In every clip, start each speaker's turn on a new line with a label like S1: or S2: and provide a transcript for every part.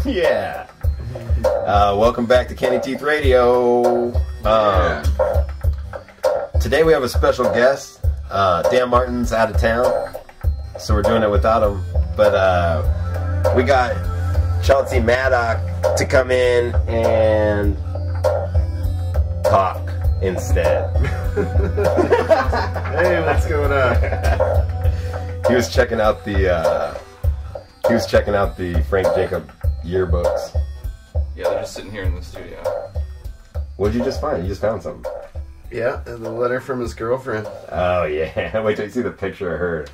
S1: Yeah. Welcome back to Candy Teeth Radio. Today we have a special guest. Dan Martin's out of town, so we're doing it without him. But we got Chauncey Maddock to come in and talk instead.
S2: Hey, what's going on?
S1: He was checking out the Frank Jacob yearbooks.
S3: Yeah, they're just sitting here in the studio.
S1: What did you just find? You just found something.
S2: Yeah, and the letter from his girlfriend.
S1: Oh yeah. Wait till you see the picture of her.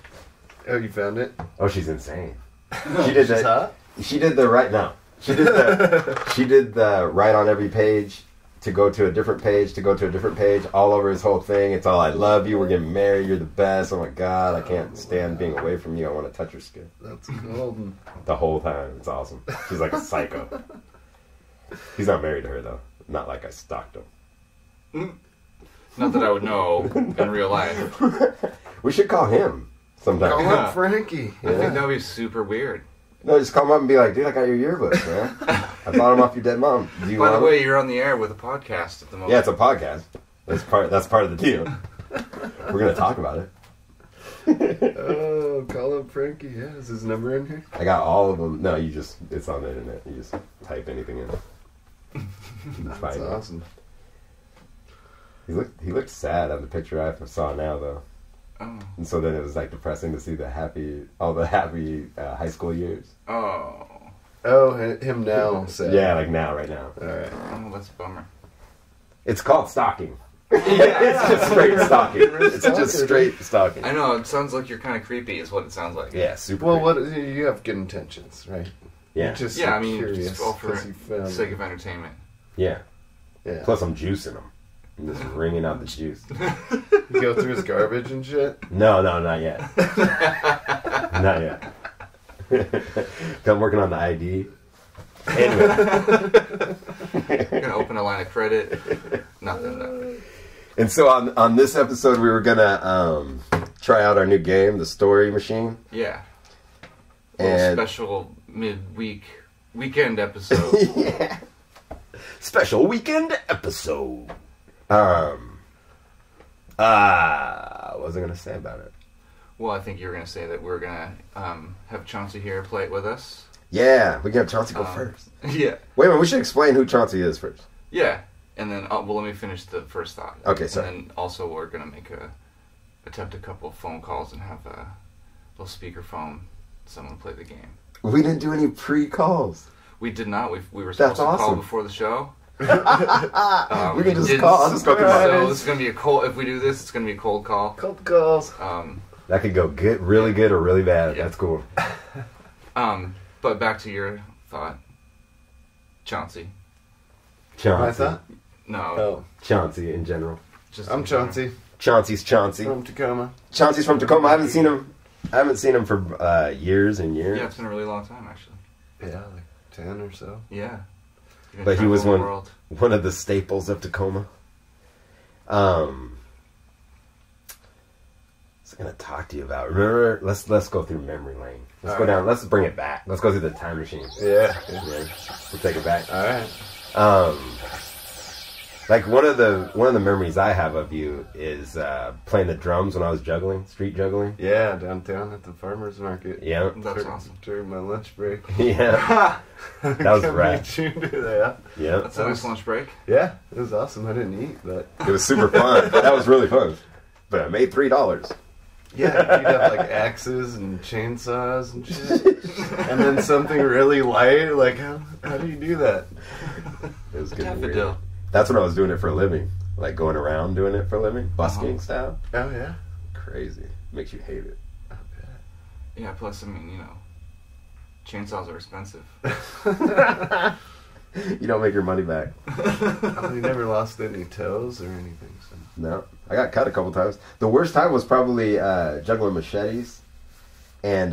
S2: Oh, you found it?
S1: Oh, she's insane. She did that.
S2: Hot?
S1: She did the right now. She did the right on every page to go to a different page to go to a different page all over his whole thing. It's all I love you. We're getting married. You're the best. Oh my God, I can't stand being away from you. I want to touch your skin.
S2: That's golden.
S1: The whole time. It's awesome. She's like a psycho. He's not married to her though. Not like I stalked him.
S3: Not that I would know in real life.
S1: We should call him sometime.
S2: Call up Frankie.
S3: I think that would be super weird.
S1: No, just call him up and be like, dude, I got your yearbooks, man. I bought them off your dead mom. Do you
S3: By the
S1: want
S3: way,
S1: them?
S3: you're on the air with a podcast at the moment.
S1: Yeah, it's a podcast. That's part of the deal. We're gonna talk about it.
S2: Oh, call up Frankie. Yeah, is his number in here?
S1: I got all of them. No, it's on the internet. You just type anything in.
S2: That's awesome.
S1: He looked sad on the picture I saw now though.
S3: Oh.
S1: And so then it was like depressing to see all the happy high school years.
S3: Oh.
S2: Oh, him now. Sad.
S1: Yeah, like now, right now.
S2: All right.
S3: Oh, that's a bummer.
S1: It's called stalking. It's just straight stalking. It's just straight stalking.
S3: I know, it sounds like you're kind of creepy is what it sounds like.
S1: Yeah, super.
S2: Well,
S1: creepy.
S2: you have good intentions, right?
S1: Yeah.
S2: You're just
S3: Yeah, I mean,
S2: curious
S3: just all for
S2: 'cause you found
S3: the sake of entertainment.
S1: Yeah.
S2: Yeah.
S1: Plus, I'm juicing them. I'm just wringing out the juice.
S2: You go through his garbage and shit?
S1: No, not yet. Not yet. I'm working on the ID. Anyway.
S3: You're gonna open a line of credit. Nothing.
S1: And so on this episode, we were gonna try out our new game, the Story Machine.
S3: Yeah.
S1: And
S3: Special weekend episode.
S1: yeah. Special weekend episode. What was I gonna say about it?
S3: Well, I think you were gonna say that we're gonna have Chauncey here play it with us.
S1: Yeah, we can have Chauncey go first.
S3: Yeah.
S1: Wait a minute, we should explain who Chauncey is first.
S3: Yeah. And then, well, let me finish the first thought.
S1: Okay, sorry.
S3: And then also we're going to attempt a couple of phone calls and have a little speakerphone, someone play the game.
S1: We didn't do any pre-calls.
S3: We did not. We were supposed to call
S1: awesome.
S3: before the show.
S1: We can just call. I'll just go through
S3: So this is going to be a cold, if we do this, it's going to be a cold call.
S2: Cold calls.
S1: That could go good, really good or really bad.
S3: Yeah.
S1: That's cool.
S3: But back to your thought. Chauncey.
S2: My thought?
S3: No.
S2: Oh.
S1: Chauncey in general.
S2: I'm Chauncey.
S1: Chauncey's Chauncey.
S2: From Tacoma.
S1: Chauncey's from Tacoma. I haven't seen him for years and years.
S3: Yeah, it's been a really long time, actually.
S2: Yeah, like 10 or so.
S3: Yeah.
S1: But he was
S3: one
S1: one of the staples of Tacoma. I was gonna talk to you about. Remember, let's go through memory lane. Let's go down. Let's bring it back. Let's go through the time machine.
S2: Yeah.
S1: We'll take it back.
S2: All right.
S1: Like one of the memories I have of you is playing the drums when I was street juggling.
S2: Yeah, downtown at the farmer's market.
S1: Yeah.
S3: That's awesome.
S2: During my lunch break.
S1: Yeah. That was rad. Yeah.
S3: That's a nice lunch break.
S2: Yeah, it was awesome. I didn't eat, but
S1: It was super fun. That was really fun. But I made $3.
S2: yeah, you'd have like axes and chainsaws and shit. And then something really light. Like, how do you do that?
S1: It was good.
S3: Daffodil.
S1: That's when I was doing it for a living. Like going around doing it for a living. Busking style.
S2: Oh, yeah?
S1: Crazy. Makes you hate it.
S2: I bet.
S3: Yeah, plus, I mean, chainsaws are expensive.
S1: You don't make your money back.
S2: Oh, you never lost any toes or anything, so.
S1: No. I got cut a couple times. The worst time was probably juggling machetes. And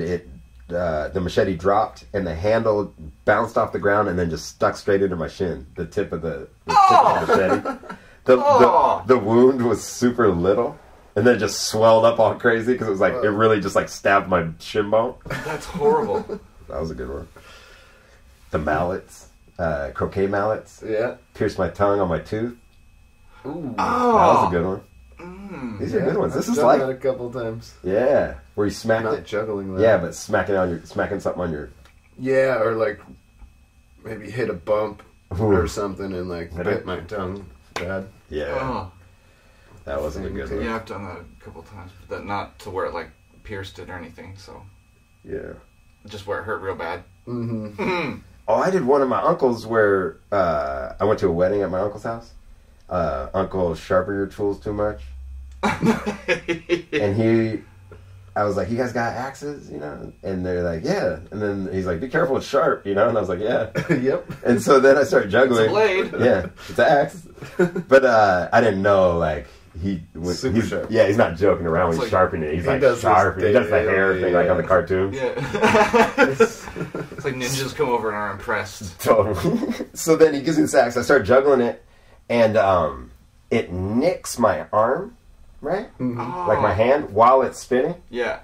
S1: the machete dropped and the handle bounced off the ground and then just stuck straight into my shin. The tip of the machete. The wound was super little. And then just swelled up all crazy because it was like, it really just like stabbed my shin bone.
S3: That's horrible.
S1: That was a good one. the mallets, croquet mallets.
S2: Yeah.
S1: Pierced my tongue on my tooth.
S2: Ooh.
S1: That was a good one. These are
S2: Yeah,
S1: good ones. This
S2: I've
S1: is
S2: done
S1: like
S2: that a couple times.
S1: yeah, where you smacked
S2: Not
S1: it.
S2: juggling that.
S1: Yeah, but smacking something on your.
S2: Yeah, or like maybe hit a bump
S1: Ooh.
S2: or something and like
S1: Hit
S2: bit
S1: it?
S2: my tongue bad.
S1: Yeah,
S3: Oh.
S1: that wasn't a good one.
S3: Yeah, I've done that a couple times, but that not to where it like pierced it or anything. So
S1: Yeah.
S3: just where it hurt real bad.
S2: Mm-hmm.
S1: Oh, I did one of my uncles where I went to a wedding at my uncle's house. Uncle sharpen your tools too much, and I was like, "You guys got axes, you know?" And they're like, "Yeah." And then he's like, "Be careful, it's sharp, you know?" And I was like, "Yeah."
S2: Yep.
S1: And so then I started juggling.
S3: It's a blade.
S1: Yeah, it's an axe. But I didn't know like
S2: Super
S1: he's
S2: sharp.
S1: Yeah, he's not joking around when
S3: It's
S1: he's
S3: like-
S1: sharpening it. He's
S2: he
S1: like
S2: does
S1: sharp.
S2: this
S1: He does the
S2: daily,
S1: hair thing like on the
S2: yeah.
S1: cartoon.
S3: Yeah. It's like ninjas come over and are impressed.
S1: Totally. So then he gives me this axe. I start juggling it, and it nicks my arm, right?
S2: Mm-hmm.
S3: Oh.
S1: Like my hand while it's spinning,
S3: Yeah.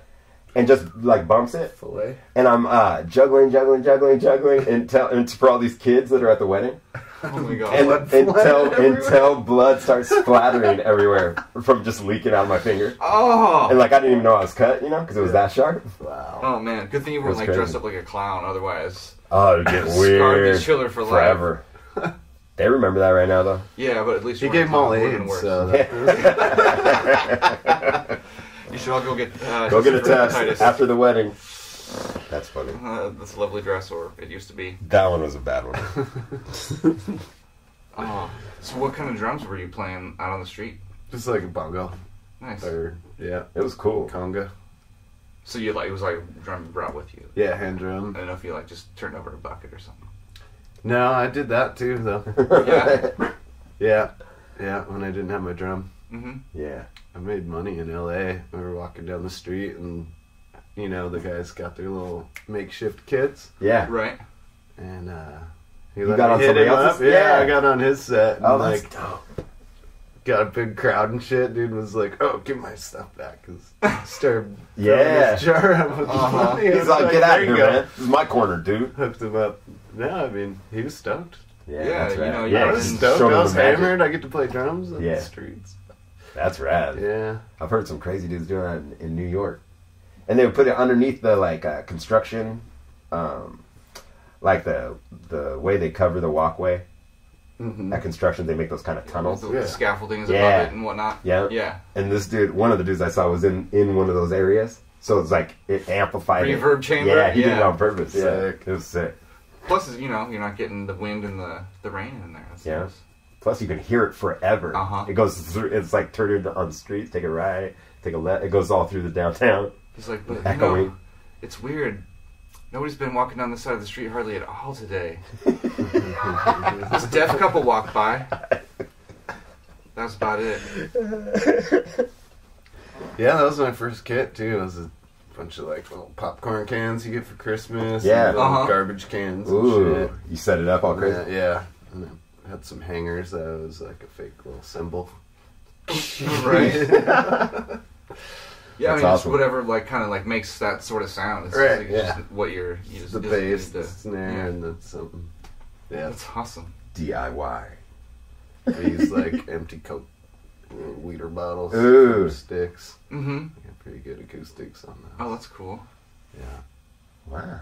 S1: and just like bumps it.
S2: Fillet.
S1: And I'm juggling, and for all these kids that are at the wedding,
S3: Oh my god.
S1: and
S2: Blood flying
S1: until blood starts splattering everywhere from just leaking out of my finger.
S3: Oh.
S1: And like I didn't even know I was cut, you know, because it was that sharp.
S2: Wow.
S3: Oh man, good thing you weren't
S1: That's
S3: like
S1: crazy.
S3: dressed up like a clown. Otherwise,
S1: Oh, it'd get
S3: Scarred
S1: weird.
S3: these children for life.
S1: Forever. They remember that right now, though.
S3: yeah, but at least
S2: He
S3: you
S2: gave them
S3: weren't a
S2: all
S3: clown. Would've been
S2: AIDS,
S3: worse.
S2: so
S3: You should all go get
S1: Go get a test
S3: hepatitis.
S1: after the wedding. That's funny.
S3: That's a lovely dress, or it used to be.
S1: That one was a bad one.
S3: Oh, so what kind of drums were you playing out on the street?
S2: just like a bongo.
S3: Nice.
S2: Or, yeah,
S1: It was cool.
S2: conga.
S3: So you like it was like a drum you brought with you.
S2: Yeah, hand
S3: I
S2: drum.
S3: don't know if you like just turned over a bucket or something.
S2: No, I did that too, though.
S3: Yeah.
S2: Yeah, when I didn't have my drum.
S3: Mm-hmm.
S1: Yeah.
S2: I made money in LA. We were walking down the street and, you know, the guys got their little makeshift kits.
S1: Yeah.
S3: Right.
S2: And, he
S1: You
S2: let
S1: got
S2: me
S1: on
S2: hit
S1: somebody
S2: him
S1: else's?
S2: up. Yeah,
S1: Yeah.
S2: I got on his set. And
S1: Oh, that's
S2: like,
S1: dope.
S2: got a big crowd and shit. Dude was like, "Oh, give my stuff back," because started
S1: Yeah.
S2: throwing this jar out with
S3: Uh-huh.
S2: money. I
S1: He's
S2: was
S1: like, get out
S2: "There
S1: of
S2: you
S1: here,
S2: go."
S1: man. This is my corner, dude.
S2: Hooked him up. No, I mean, he was stoked.
S1: Yeah,
S3: Yeah,
S1: that's
S3: you
S1: rad.
S3: know,
S1: yeah,
S2: I was
S1: just
S2: stoked.
S1: showed
S2: I
S1: him
S2: was
S1: the magic.
S2: hammered. I get to play drums on
S1: Yeah.
S2: the streets.
S1: That's rad.
S2: Yeah.
S1: I've heard some crazy dudes doing that in New York. And they would put it underneath the, like, construction, like the way they cover the walkway.
S2: Mm-hmm.
S1: At construction, they make those kind of tunnels.
S3: The
S2: Yeah.
S3: scaffoldings
S1: Yeah.
S3: above it and whatnot.
S1: Yeah.
S3: Yeah.
S1: And this dude, one of the dudes I saw was in one of those areas. So it's like, it amplified it.
S3: Reverb chamber?
S1: Yeah, he did it
S3: Yeah.
S1: on purpose. Yeah,
S2: Sick.
S1: it was sick.
S3: Plus, you know, you're not getting the wind and the rain in there. That's
S1: Yeah.
S3: nice.
S1: Plus, you can hear it forever.
S3: Uh-huh.
S1: It goes through, it's like turned on the streets, take a right, take a left. It goes all through the downtown.
S3: He's like, but you
S1: Echoing.
S3: know, it's weird. Nobody's been walking down the side of the street hardly at all today. This deaf couple walked by. That's about it.
S2: Yeah, that was my first kit too. It was a bunch of like little popcorn cans you get for Christmas.
S1: Yeah.
S2: and little
S3: Uh-huh.
S2: garbage cans. And
S1: Ooh,
S2: shit.
S1: you set it up all crazy.
S2: Yeah. And I had some hangers that was like a fake little symbol.
S3: Right. Yeah, I
S1: That's
S3: mean,
S1: awesome.
S3: it's whatever, like, kind of, like, makes that sort of sound. It's
S2: Right,
S3: like,
S2: yeah.
S3: just what you just
S2: The
S3: just
S2: bass,
S3: need
S2: the
S3: to-
S2: snare,
S3: yeah.
S2: and the something. Yeah.
S3: That's awesome.
S1: DIY.
S2: I use like empty Coke weeder bottles,
S1: Ooh.
S2: sticks.
S3: Mm-hmm.
S2: I got pretty good acoustics on that.
S3: Oh, that's cool.
S2: Yeah.
S1: Wow.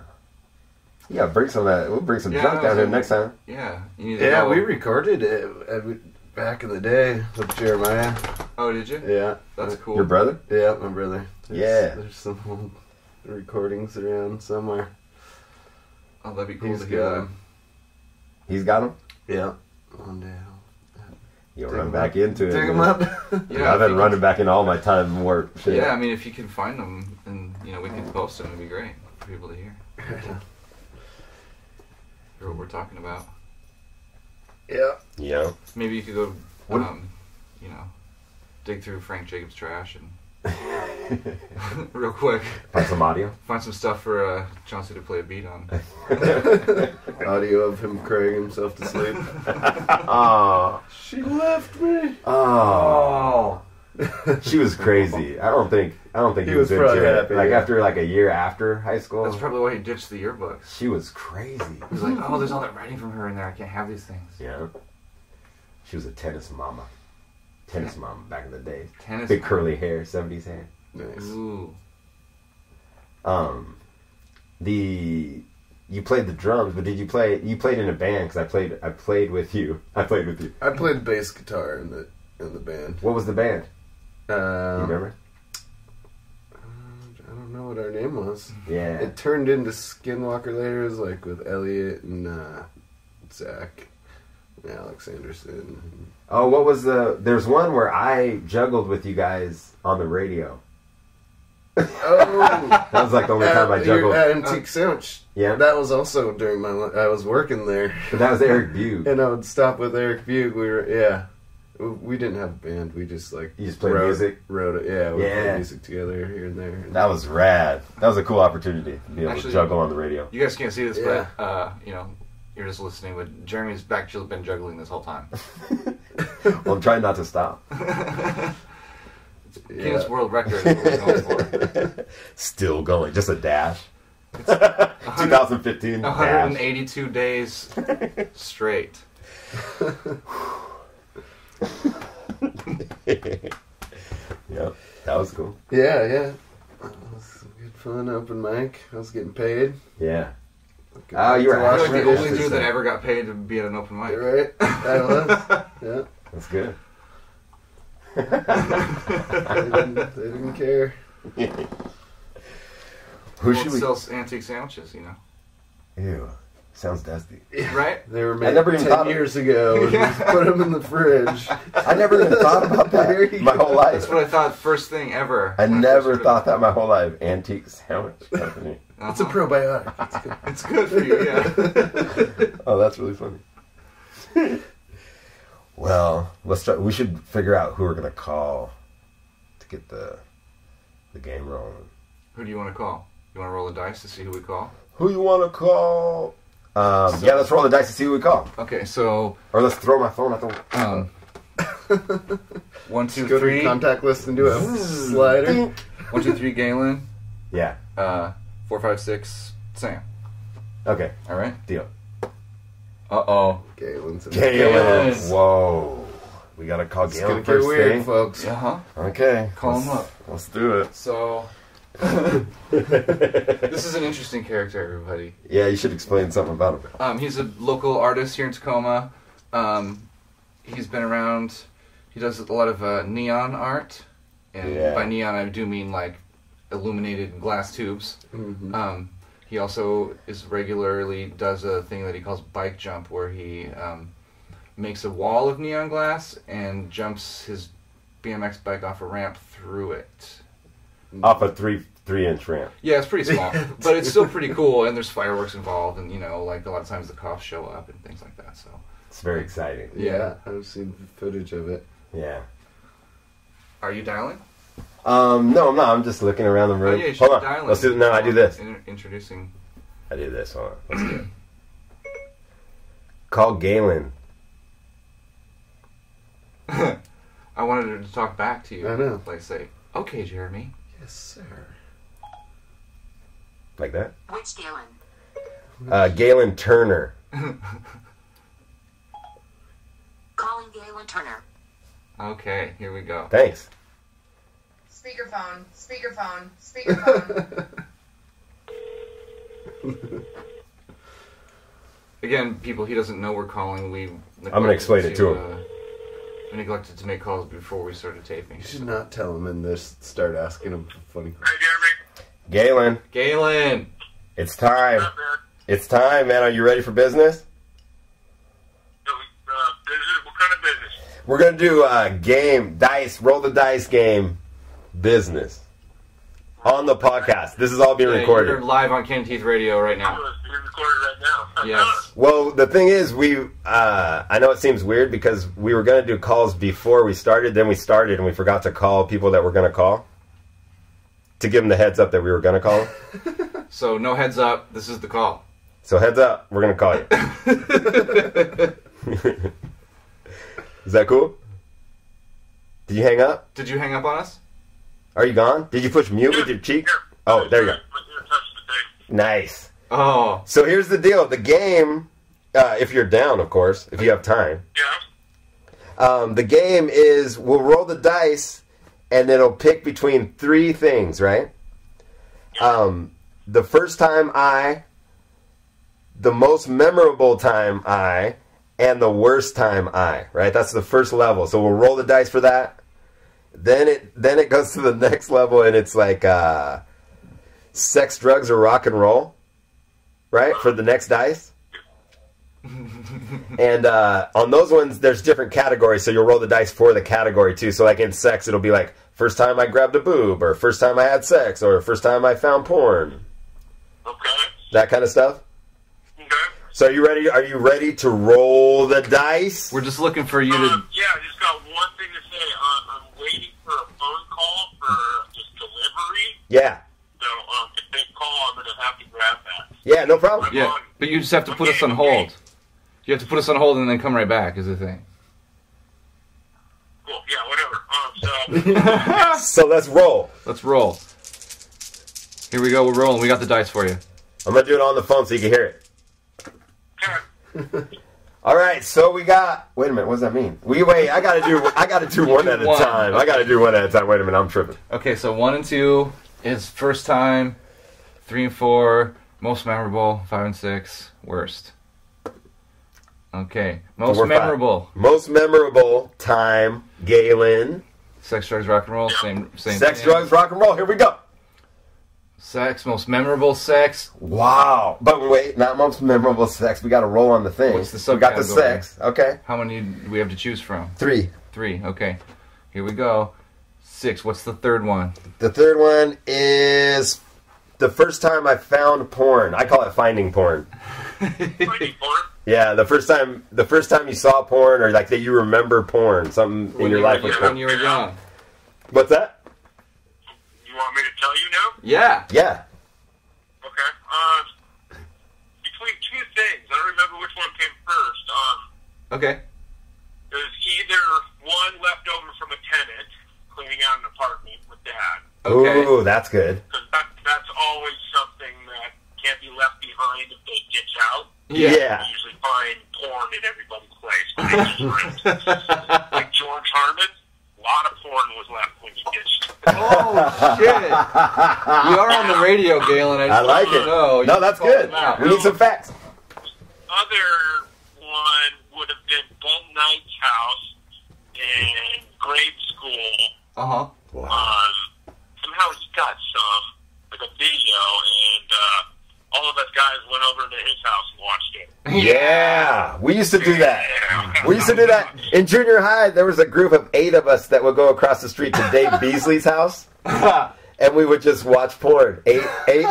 S1: Yeah, bring some of that. We'll bring some
S3: Yeah,
S1: junk down here
S3: so-
S1: next time.
S3: Yeah. You need to
S2: Yeah,
S3: know-
S2: we recorded it back in the day with Jeremiah.
S3: Oh, did you?
S2: Yeah.
S3: That's cool.
S1: Your brother?
S2: Yeah, my brother.
S1: Yeah.
S2: There's some old recordings around somewhere.
S3: Oh, that'd be cool
S2: He's
S3: to hear
S2: got
S3: that.
S2: 'em.
S1: He's got him?
S2: Yeah. One day
S1: You'll
S2: Dig
S1: run
S2: 'em
S1: back
S2: up.
S1: into it.
S2: Dig them
S1: man.
S2: up.
S3: Yeah,
S1: I've
S3: if
S1: been
S3: you
S1: running back in all my time and work. Shit.
S3: Yeah, I mean, if you can find them and, you know, we can post them, it'd be great for people to hear. Hear what we're talking about.
S2: Yeah.
S1: Yeah.
S3: Maybe you could go,
S1: What-
S3: you know, dig through Frank Jacobs' trash and real quick
S1: Find some audio.
S3: find some stuff for Chauncey to play a beat on.
S2: Audio of him crying himself to sleep.
S1: Oh.
S2: She left me.
S1: Oh. She was crazy. I don't think he was
S2: probably
S1: into it.
S2: happy,
S1: Like
S2: yeah.
S1: after like a year after high school.
S3: That's probably why he ditched the yearbooks.
S1: She was crazy.
S3: He was like, oh, there's all that writing from her in there. I can't have these things.
S1: Yeah. She was a tennis mama. Tennis mama back in the day.
S3: Tennis
S1: Big
S3: mama.
S1: curly hair, 70s hair.
S2: Nice.
S3: Ooh.
S1: You played the drums, but you played in a band because I played with you.
S2: I played bass guitar in the band.
S1: What was the band? Do you remember?
S2: I don't know what our name was.
S1: Yeah.
S2: It turned into Skinwalker later. It was like with Elliot and Zach and Alex Anderson.
S1: Oh, what was there's one where I juggled with you guys on the radio.
S2: Oh,
S1: That was like the only time I juggled.
S2: At Antique Sandwich.
S1: Yeah.
S2: That was also during I was working there.
S1: But that was Eric Bugh.
S2: And I would stop with Eric Bugh. We didn't have a band. We just like
S1: You just played music?
S2: Wrote it. Yeah, we
S1: Yeah.
S2: played music together here and there.
S1: That was rad. That was a cool opportunity to be able
S3: Actually,
S1: to juggle on the radio.
S3: You guys can't see this,
S2: Yeah.
S3: but, you're just listening. But Jeremy's actually been juggling this whole time.
S1: Well, I'm trying not to stop.
S3: Guinness World Record is what we're going for.
S1: Still going. Just a dash. 2015 dash.
S3: 182 days straight.
S1: Yep. That was cool.
S2: Yeah. It was good fun, open mic. I was getting paid.
S1: Yeah. Oh, you were
S3: I feel like
S1: actually
S3: the only dude that ever got paid to be at an open mic.
S2: Right? I was. Yeah.
S1: That's good.
S2: They didn't care.
S1: Who
S3: Well,
S1: should
S3: it
S1: we?
S3: sells antique sandwiches,
S1: Ew. Sounds dusty.
S3: right?
S2: They were
S1: I
S2: made
S1: never even
S2: 10
S1: thought of-
S2: years ago. And just put them in the fridge.
S1: I never even thought about
S2: There
S1: that
S2: you
S1: my whole life.
S3: That's what I thought first thing ever.
S1: I
S3: when
S1: never
S3: first
S1: thought that my whole life. Antique sandwich company.
S3: heard it.
S2: It's a probiotic. It's good.
S3: It's good for you, yeah.
S1: Oh, that's really funny. Well, let's try. We should figure out who we're gonna call to get the game rolling.
S3: Who do you want to call? You want to roll the dice to see who we call?
S1: Who you want to call? Yeah, let's roll the dice to see who we call.
S3: Okay, so
S1: Or let's throw my phone at the.
S3: 1, 2,
S2: Go to
S3: 3.
S2: the contact list and do a slider.
S3: 1, 2, 3, Galen.
S1: Yeah.
S3: 4, 5, 6, Sam.
S1: Okay.
S3: All right.
S1: Deal.
S3: Uh-oh.
S2: Galen's in
S1: Galen.
S3: Galen.
S1: Whoa. We gotta call
S2: It's
S1: Galen
S2: gonna get
S1: first
S2: weird,
S1: thing.
S2: folks.
S3: Uh-huh.
S1: Okay.
S3: Call him up.
S1: Let's do it.
S3: So, this is an interesting character, everybody.
S1: Yeah, you should explain something about him.
S3: He's a local artist here in Tacoma. He's been around. He does a lot of neon art, and
S1: Yeah.
S3: by neon I do mean like illuminated glass tubes.
S2: Mhm.
S3: He also does a thing that he calls bike jump, where he makes a wall of neon glass and jumps his BMX bike off a ramp through it.
S1: Off a 3-inch ramp.
S3: Yeah, it's pretty small, but it's still pretty cool. And there's fireworks involved, and like a lot of times the cops show up and things like that. So
S1: It's very exciting.
S2: Yeah, I've seen footage of it.
S1: Yeah.
S3: are you dialing?
S1: No, I'm not. I'm just looking around the
S3: Oh
S1: room.
S3: yeah, you should
S1: Hold
S3: be
S1: on.
S3: dialing.
S1: Let's do. No, I do this.
S3: Introducing.
S1: I do this. Hold on. Let's do it. Call Galen.
S3: I wanted her to talk back to you.
S2: I know.
S3: Like say, okay, Jeremy.
S2: Yes, sir.
S1: Like that?
S4: Which Galen?
S1: Galen Turner.
S4: Calling Galen Turner.
S3: Okay, here we go.
S1: Thanks.
S5: Speakerphone, speakerphone, speakerphone.
S3: Again, people, he doesn't know we're calling.
S1: I'm gonna explain it to him.
S3: We neglected to make calls before we started taping.
S2: You should not tell him and just start asking him funny questions.
S6: Hey, Jeremy.
S1: Galen,
S3: Galen!
S1: it's time.
S6: What's up, man?
S1: It's time, man. Are you ready for business?
S6: Business? What kind of business?
S1: We're gonna do game dice. Roll the dice game. Business on the podcast. This is all being
S3: Yeah,
S1: recorded.
S3: You're live on Ken Teeth Radio right now.
S6: You're recording right now.
S3: Yes.
S1: Well, the thing is, I know it seems weird because we were going to do calls before we started, then we started and we forgot to call people that we're going to call to give them the heads up that we were going to call them.
S3: So, no heads up. This is the call.
S1: So heads up, we're going to call you. Is that cool? Did you hang up?
S3: Did you hang up on us?
S1: Are you gone? Did you push mute with your cheek? Oh, there you go. Nice.
S3: Oh.
S1: So here's the deal. The game, if you're down, of course, if you have time.
S6: Yeah.
S1: The game is we'll roll the dice, and it'll pick between 3 things, right? The first time the most memorable time and the worst time right? That's the first level. So we'll roll the dice for that. Then it goes to the next level, and it's like sex, drugs, or rock and roll, right? For the next dice. And on those ones, there's different categories, so you'll roll the dice for the category too. So like in sex, it'll be like first time I grabbed a boob, or first time I had sex, or first time I found porn.
S6: Okay.
S1: That kind of stuff.
S6: Okay.
S1: So are you ready? Are you ready to roll the dice?
S3: We're just looking for you to...
S6: Yeah, I just got one thing to say. I'm waiting for a phone call for just delivery.
S1: Yeah.
S6: So if they call, I'm going to have to grab that.
S1: Yeah, no problem.
S3: Yeah, but you just have to put us on hold. You have to put us on hold and then come right back is the thing.
S6: Cool. Yeah, whatever.
S1: So let's roll.
S3: Let's roll. Here we go, we're rolling. We got the dice for you.
S1: I'm going to do it on the phone so you can hear it.
S6: Okay.
S1: All right, so we got... Wait a minute, what does that mean? I got to do one at a
S3: One.
S1: time. I got to do one at a time. Wait a minute, I'm tripping.
S3: Okay, so 1 and 2 is first time. 3 and 4, most memorable. 5 and 6, worst. Okay, most
S1: we're
S3: memorable.
S1: Most memorable time, Galen.
S3: Sex, drugs, rock and roll. Same
S1: Sex,
S3: thing.
S1: drugs, rock and roll. Here we go.
S3: Sex, most memorable sex.
S1: Wow. But wait, not most memorable sex. We got to roll on the thing.
S3: What's the
S1: We got the
S3: subcategory?
S1: sex. Okay.
S3: How many do we have to choose from?
S1: 3.
S3: 3, okay. Here we go. 6, what's the third one?
S1: The third one is the first time I found porn. I call it finding porn.
S6: Waiting for it.
S1: Yeah, the first time you saw porn, or like that you remember porn, something in your life was
S3: when
S1: porn.
S3: you were young.
S1: What's that?
S6: You want me to tell you now?
S3: Yeah.
S1: Yeah.
S6: Okay. Between 2 things, I don't remember which one came first.
S3: Okay.
S6: There's either one left over from a tenant cleaning out an apartment with Dad.
S3: Okay.
S1: Ooh, that's good.
S6: Because that's always something that can't be left behind if they ditch out.
S1: Yeah.
S6: You usually find porn in everybody's place. Like George Harmon, a lot of porn was left when he ditched.
S3: Oh, shit. We are on the radio, Galen.
S1: I like it.
S3: No,
S1: that's good. We need some facts.
S6: Other one would have been Ben Knight's house in grade school.
S3: Uh-huh.
S6: Somehow he got like a video, and all of us guys went over to his house and watched it.
S1: Yeah, we used to do that.
S6: Yeah.
S1: We used to do that. In junior high, there was a group of 8 of us that would go across the street to Dave Beasley's house, and we would just watch porn. 8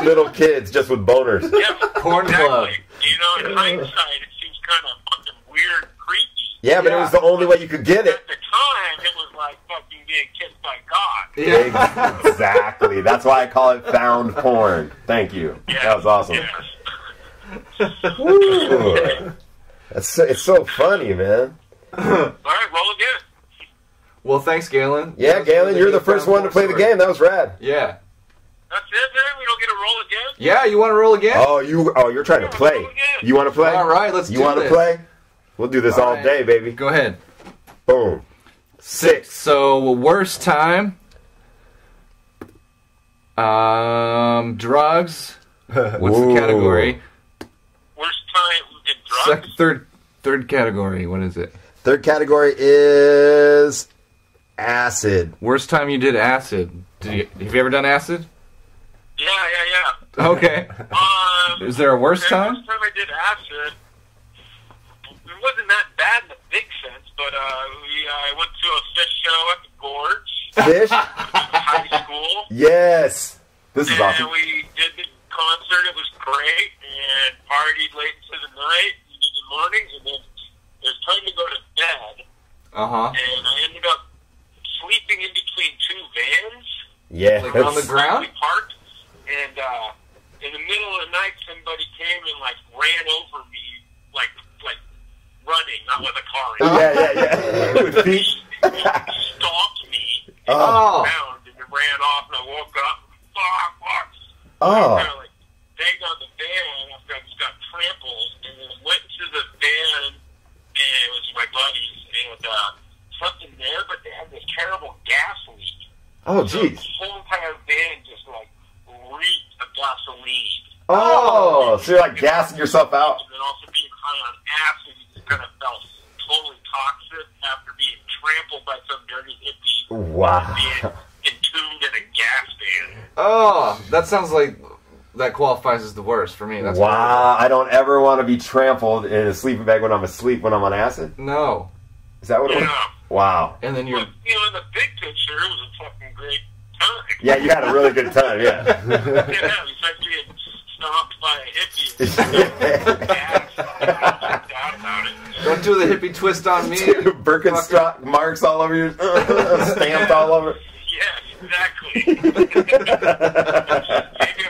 S1: little kids just with boners.
S6: Yeah,
S3: Porn club.
S6: You know, in hindsight, it seems kind of fucking weird, creepy.
S1: Yeah, but it was the only way you could get it.
S6: At the time, it was like fucking being kissed by God.
S3: Yeah.
S1: Exactly. That's why I call it found porn. Thank you.
S6: Yeah.
S1: That was awesome.
S6: Yes.
S1: Ooh. It's so funny, man.
S6: All right, roll again.
S3: Well, thanks, Galen.
S1: Yeah, Galen, you're the first one to play the game. That was rad.
S3: Yeah.
S6: That's it, man? We don't get a roll again?
S3: Yeah, you want to roll again?
S1: Oh, you're trying to play. You want to play?
S3: All right, let's do
S1: You want to
S3: this.
S1: play? We'll do this all
S3: right.
S1: day, baby.
S3: Go ahead.
S1: Boom. 6.
S3: So, worst time. Drugs. What's
S1: Ooh.
S3: the category?
S6: Worst time in drugs?
S3: Third category. What is it?
S1: Third category is acid.
S3: Worst time you did acid. Have you ever done acid?
S6: Yeah.
S3: Okay. Is there a worst time?
S6: First time I did acid, it wasn't that bad in the big sense, but I went to a fish show at the Gorge,
S1: Fish?
S6: high school.
S1: Yes. This is
S6: And
S1: awesome.
S6: we did the concert. It was great, and partied late into the night, into the morning, and then it was time to go to bed.
S3: Uh-huh.
S6: And I ended up sleeping in between 2 vans.
S1: Yeah.
S3: Like on the ground?
S6: We parked, and in the middle of the night, somebody came and like ran over me, like running, not with a car.
S1: Yeah. With feet.
S6: Stomped me
S1: Oh.
S6: Around, and it ran off, and I woke up. Fuck.
S1: Oh.
S6: I kind of like banged on the van after I just got trampled, and then went to the van, and it was my buddies, and something there, but they had this terrible gas leak.
S1: Oh,
S6: So
S1: jeez.
S6: the whole entire van just like reeked of gasoline.
S1: Oh, so you're like gassing yourself out.
S6: And then also being high on acid, you just kind of felt totally toxic after being trampled by some dirty hippie.
S1: Wow.
S6: Being entombed in a gas van.
S3: Oh, that sounds like that qualifies as the worst for me. That's
S1: Wow. I don't ever want to be trampled in a sleeping bag when I'm asleep when I'm on acid.
S3: No.
S1: Is that what it was?
S6: Yeah.
S1: Wow.
S3: And then you're.
S6: But, you know, in the big picture, it was a fucking great time.
S1: Yeah, you had a really good time, yeah.
S6: Yeah, besides being stomped by a hippie. Gas, I doubt about it.
S3: Don't do the hippie twist on me.
S1: Birkenstock marks all over your... stamped all over.
S6: Yes, exactly. Maybe a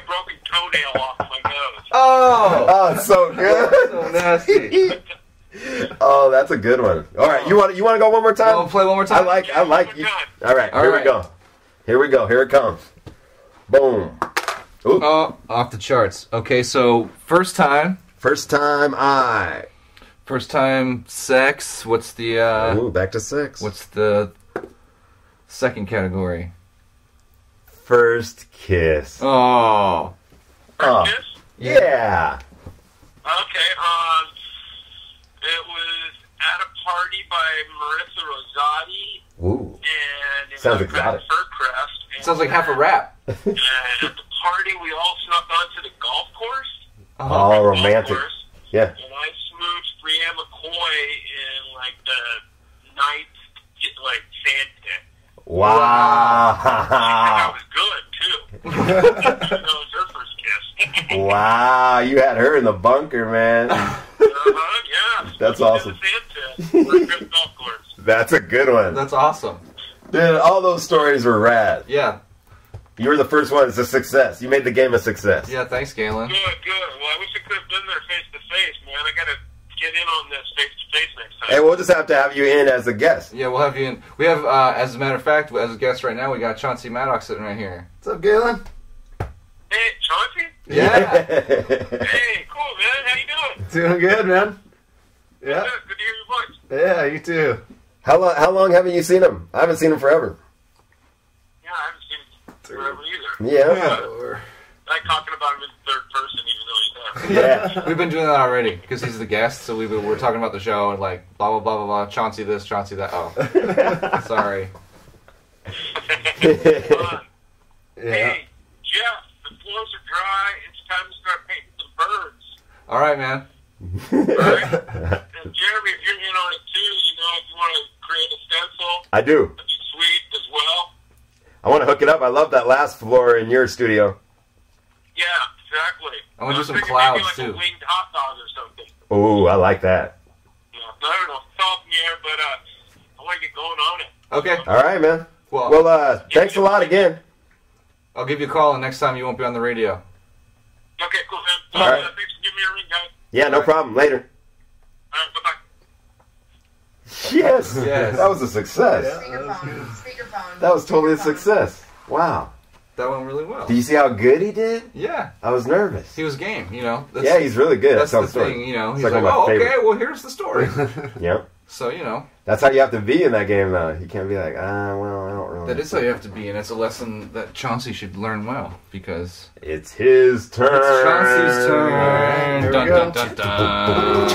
S6: broken toenail off my nose.
S3: Oh!
S1: Oh, it's so good.
S3: So nasty.
S1: Oh, that's a good one. All right, you want to go one more time?
S3: We'll play one more time.
S1: I like you. All right,
S3: All
S1: here we
S3: right.
S1: go. Here we go. Here it comes. Boom. Ooh.
S3: Oh, off the charts. Okay, so first time
S1: First time
S3: sex. What's the
S1: Ooh, back to 6.
S3: what's the second category?
S1: First kiss?
S3: Oh.
S1: Oh,
S6: Yes?
S1: yeah.
S6: Okay, it was at a party by Marissa Rosati,
S1: Ooh.
S6: and it
S1: Sounds
S6: was at
S1: exotic.
S6: Furcrest. And
S3: Sounds like half a rap.
S6: And at the party, we all snuck onto the golf course.
S1: Oh,
S6: Golf
S1: romantic.
S6: course,
S1: Yeah.
S6: and I smooched Brianne McCoy in like the ninth, like sand pit. And that
S1: Wow.
S6: was good too. That was her first kiss.
S1: Wow, you had her in the bunker, man.
S6: Yeah.
S1: That's
S6: In
S1: awesome.
S6: the sand pit. Furcrest golf course.
S1: That's a good one.
S3: That's awesome.
S1: Dude, all those stories were rad.
S3: Yeah.
S1: You were the first one. It's a success. You made the game a success.
S3: Yeah, thanks, Galen.
S6: Good. Well, I wish I could have been there face to face, man. I gotta get in on this face to face next time.
S1: Hey, we'll just have to have you in as a guest.
S3: Yeah, we'll have you in. We have, as a matter of fact, as a guest right now, we got Chauncey Maddox sitting right here.
S2: What's up, Galen?
S6: Hey, Chauncey?
S3: Yeah.
S6: Hey, cool, man. How you doing?
S2: Doing good, man. Yeah.
S6: Good to hear your voice.
S2: Yeah, you too.
S1: How long haven't you seen him? I haven't seen him forever.
S6: Yeah, I haven't seen him forever either.
S1: Yeah.
S6: I like talking about him in third person, even though he's not.
S1: Yeah.
S3: We've been doing that already because he's the guest, so we're talking about the show and like blah blah blah blah blah. Chauncey this, Chauncey that. Oh, sorry.
S6: Fun.
S2: Yeah.
S6: Hey, Jeff, the floors are dry. It's time to start painting some birds.
S3: All right, man.
S6: Alright? And Jeremy, if you're in on it too, you know, if you want to create a stencil,
S1: I do.
S6: that'd be sweet as well.
S1: I want to hook it up. I love that last floor in your studio.
S6: Yeah, exactly.
S3: I wanna do
S6: was
S3: some
S6: thinking
S3: clouds,
S6: maybe like
S3: too.
S6: a winged hot dog or something.
S1: Ooh, I like that.
S6: Yeah, I don't know. It's all up in the air, but I want to get going on it.
S3: Okay.
S1: All right, man.
S3: Well,
S1: Well, thanks a lot again.
S3: I'll give you a call, and next time you won't be on the radio.
S6: Okay, cool, man.
S1: All right.
S6: Thanks for giving me a ring, guys.
S1: Yeah, no problem. Later.
S6: All right, bye-bye.
S1: Yes.
S3: Yes.
S1: That was a success.
S5: Speakerphone.
S1: That was totally a success. Wow.
S3: That went really well.
S1: Do you see how good he did?
S3: Yeah,
S1: I was nervous.
S3: he was game. You know. That's,
S1: Yeah, he's really good.
S3: That's
S1: at
S3: the
S1: some story.
S3: thing. You know,
S1: It's
S3: he's
S1: like
S3: like,
S1: one of my
S3: oh, okay.
S1: favorite.
S3: Well, here's the story.
S1: Yep.
S3: So you know,
S1: That's how you have to be in that game, though. You can't be like, well, I don't really.
S3: that is how you have to be, and it's a lesson that Chauncey should learn well because
S1: It's his turn.
S3: it's Chauncey's turn.
S2: Here we
S3: Dun,
S2: go.
S3: dun, dun, dun.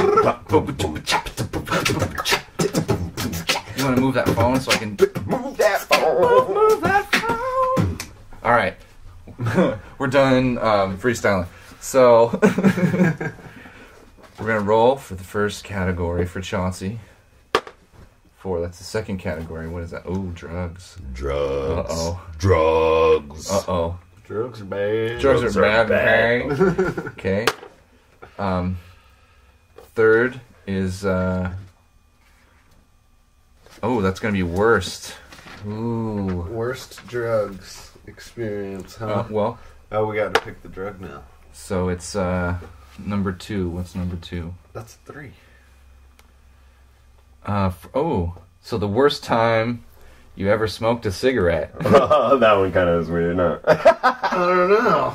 S3: You want to move that phone so I can
S1: Move that phone.
S3: move that phone? All right, we're done freestyling. So we're gonna roll for the first category for Chauncey. 4. That's the second category. What is that? Oh, drugs.
S1: Drugs.
S3: Uh-oh.
S1: Drugs.
S3: Uh-oh.
S2: Drugs are bad.
S3: Drugs are bad. Okay. Third is oh, that's gonna be worst. Ooh.
S2: Worst drugs experience, huh?
S3: Well,
S2: Oh, we got to pick the drug now.
S3: so it's number 2. What's number 2?
S2: That's 3.
S3: So the worst time You ever smoked a cigarette?
S1: That one kind of is weird, no?
S2: I don't know.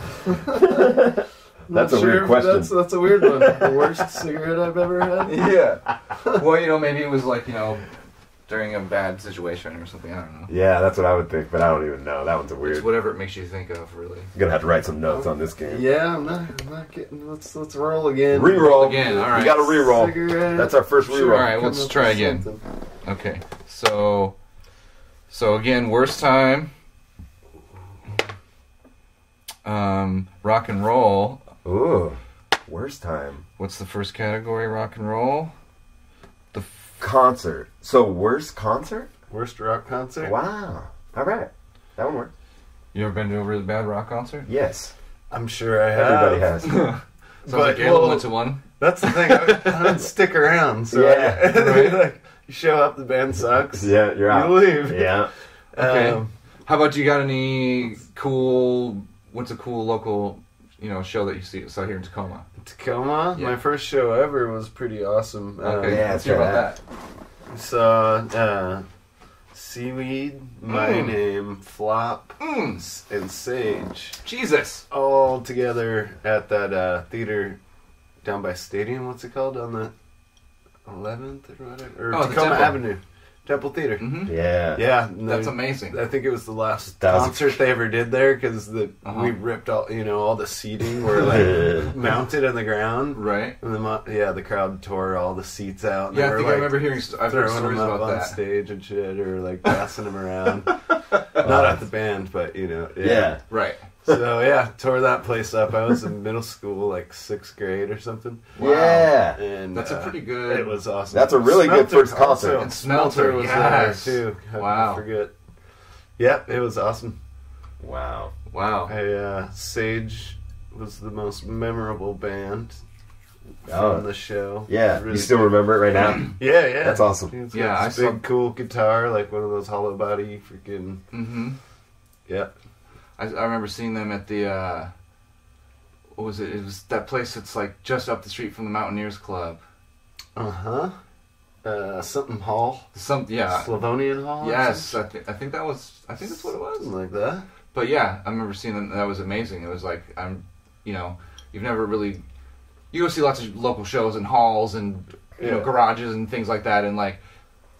S1: That's
S2: Not
S1: a weird
S2: sure if
S1: question.
S2: That's a weird one. The worst cigarette I've ever had.
S3: Yeah. Well, you know, maybe it was like, you know, during a bad situation or something. I don't know.
S1: Yeah, that's what I would think, but I don't even know. That one's a weird.
S3: It's whatever it makes you think of, really.
S1: I'm gonna have to write some notes on this game.
S2: Yeah, I'm not getting. Let's roll again.
S1: Reroll
S3: Again, all right.
S1: We got to reroll.
S2: Cigarette.
S1: That's our first reroll.
S3: Sure, all right,
S2: Come
S3: let's
S2: up
S3: try
S2: with
S3: again.
S2: something.
S3: Okay. So again, worst time. Rock and roll.
S1: Ooh, worst time.
S3: What's the first category? Rock and roll.
S1: Concert. So worst concert?
S2: Worst rock concert.
S1: Wow. All right, that one worked.
S3: You ever been to a really bad rock concert?
S1: Yes,
S2: I'm sure I have.
S1: everybody has.
S3: Sounds
S2: But,
S3: like Galen
S2: well,
S3: went to one.
S2: That's the thing. I don't stick around. So
S1: Yeah,
S3: right.
S2: like, you show up, the band sucks.
S1: Yeah, you're out.
S2: You leave.
S1: Yeah.
S3: Okay. How about you got any cool? What's a cool local, you know, show that you saw here in Tacoma?
S2: Tacoma.
S3: Yeah.
S2: My first show ever was pretty awesome.
S3: Okay,
S1: yeah,
S3: let's hear
S1: try
S3: about that.
S2: Saw Seaweed, My Name, Flop, and Sage
S3: Jesus.
S2: all together at that theater down by Stadium. What's it called? On the 11th or whatever? Or
S3: Oh, the
S2: Tacoma
S3: Temple.
S2: Avenue. Temple Theater.
S3: Mm-hmm.
S1: Yeah.
S2: Yeah.
S3: That's amazing.
S2: I think it was the last
S1: That was-
S2: concert they ever did there because we ripped all the seating were like mounted on the ground.
S3: Right.
S2: And the crowd tore all the seats out. And
S3: Yeah,
S2: they
S3: I
S2: were,
S3: think I
S2: like,
S3: remember hearing. I've heard
S2: throwing
S3: stories
S2: them up
S3: about
S2: on
S3: that.
S2: stage and shit, or like passing them around. Not at the band, but
S1: Yeah.
S3: Right.
S2: So yeah, tore that place up. I was in middle school, like 6th grade or something.
S1: Yeah.
S2: And
S3: That's a pretty good.
S2: It was awesome.
S1: That's a really good
S2: Smelter
S1: first concert.
S2: also.
S3: And Smelter,
S2: was
S3: yes.
S2: there too. How could I
S3: Wow.
S2: forget. Yep, it was awesome.
S1: Wow.
S3: Wow.
S2: Sage was the most memorable band
S1: Oh.
S2: from the show.
S1: Yeah.
S2: Really
S1: You still
S2: good.
S1: remember it right now?
S2: Yeah.
S1: That's awesome.
S2: He's
S3: Yeah,
S2: got
S3: I
S2: this
S3: saw-
S2: big cool guitar, like one of those hollow body freaking.
S3: Mm-hmm.
S2: Yeah.
S3: I remember seeing them at the. What was it? It was that place that's like just up the street from the Mountaineers Club.
S2: Something Hall.
S3: Yeah.
S2: Slavonian Hall. or
S3: Yes,
S2: something?
S3: I think that was. I think that's what it was.
S2: Something like that.
S3: But yeah, I remember seeing them. That was amazing. It was like you've never really. You go see lots of local shows in halls and
S2: Yeah.
S3: garages and things like that, and like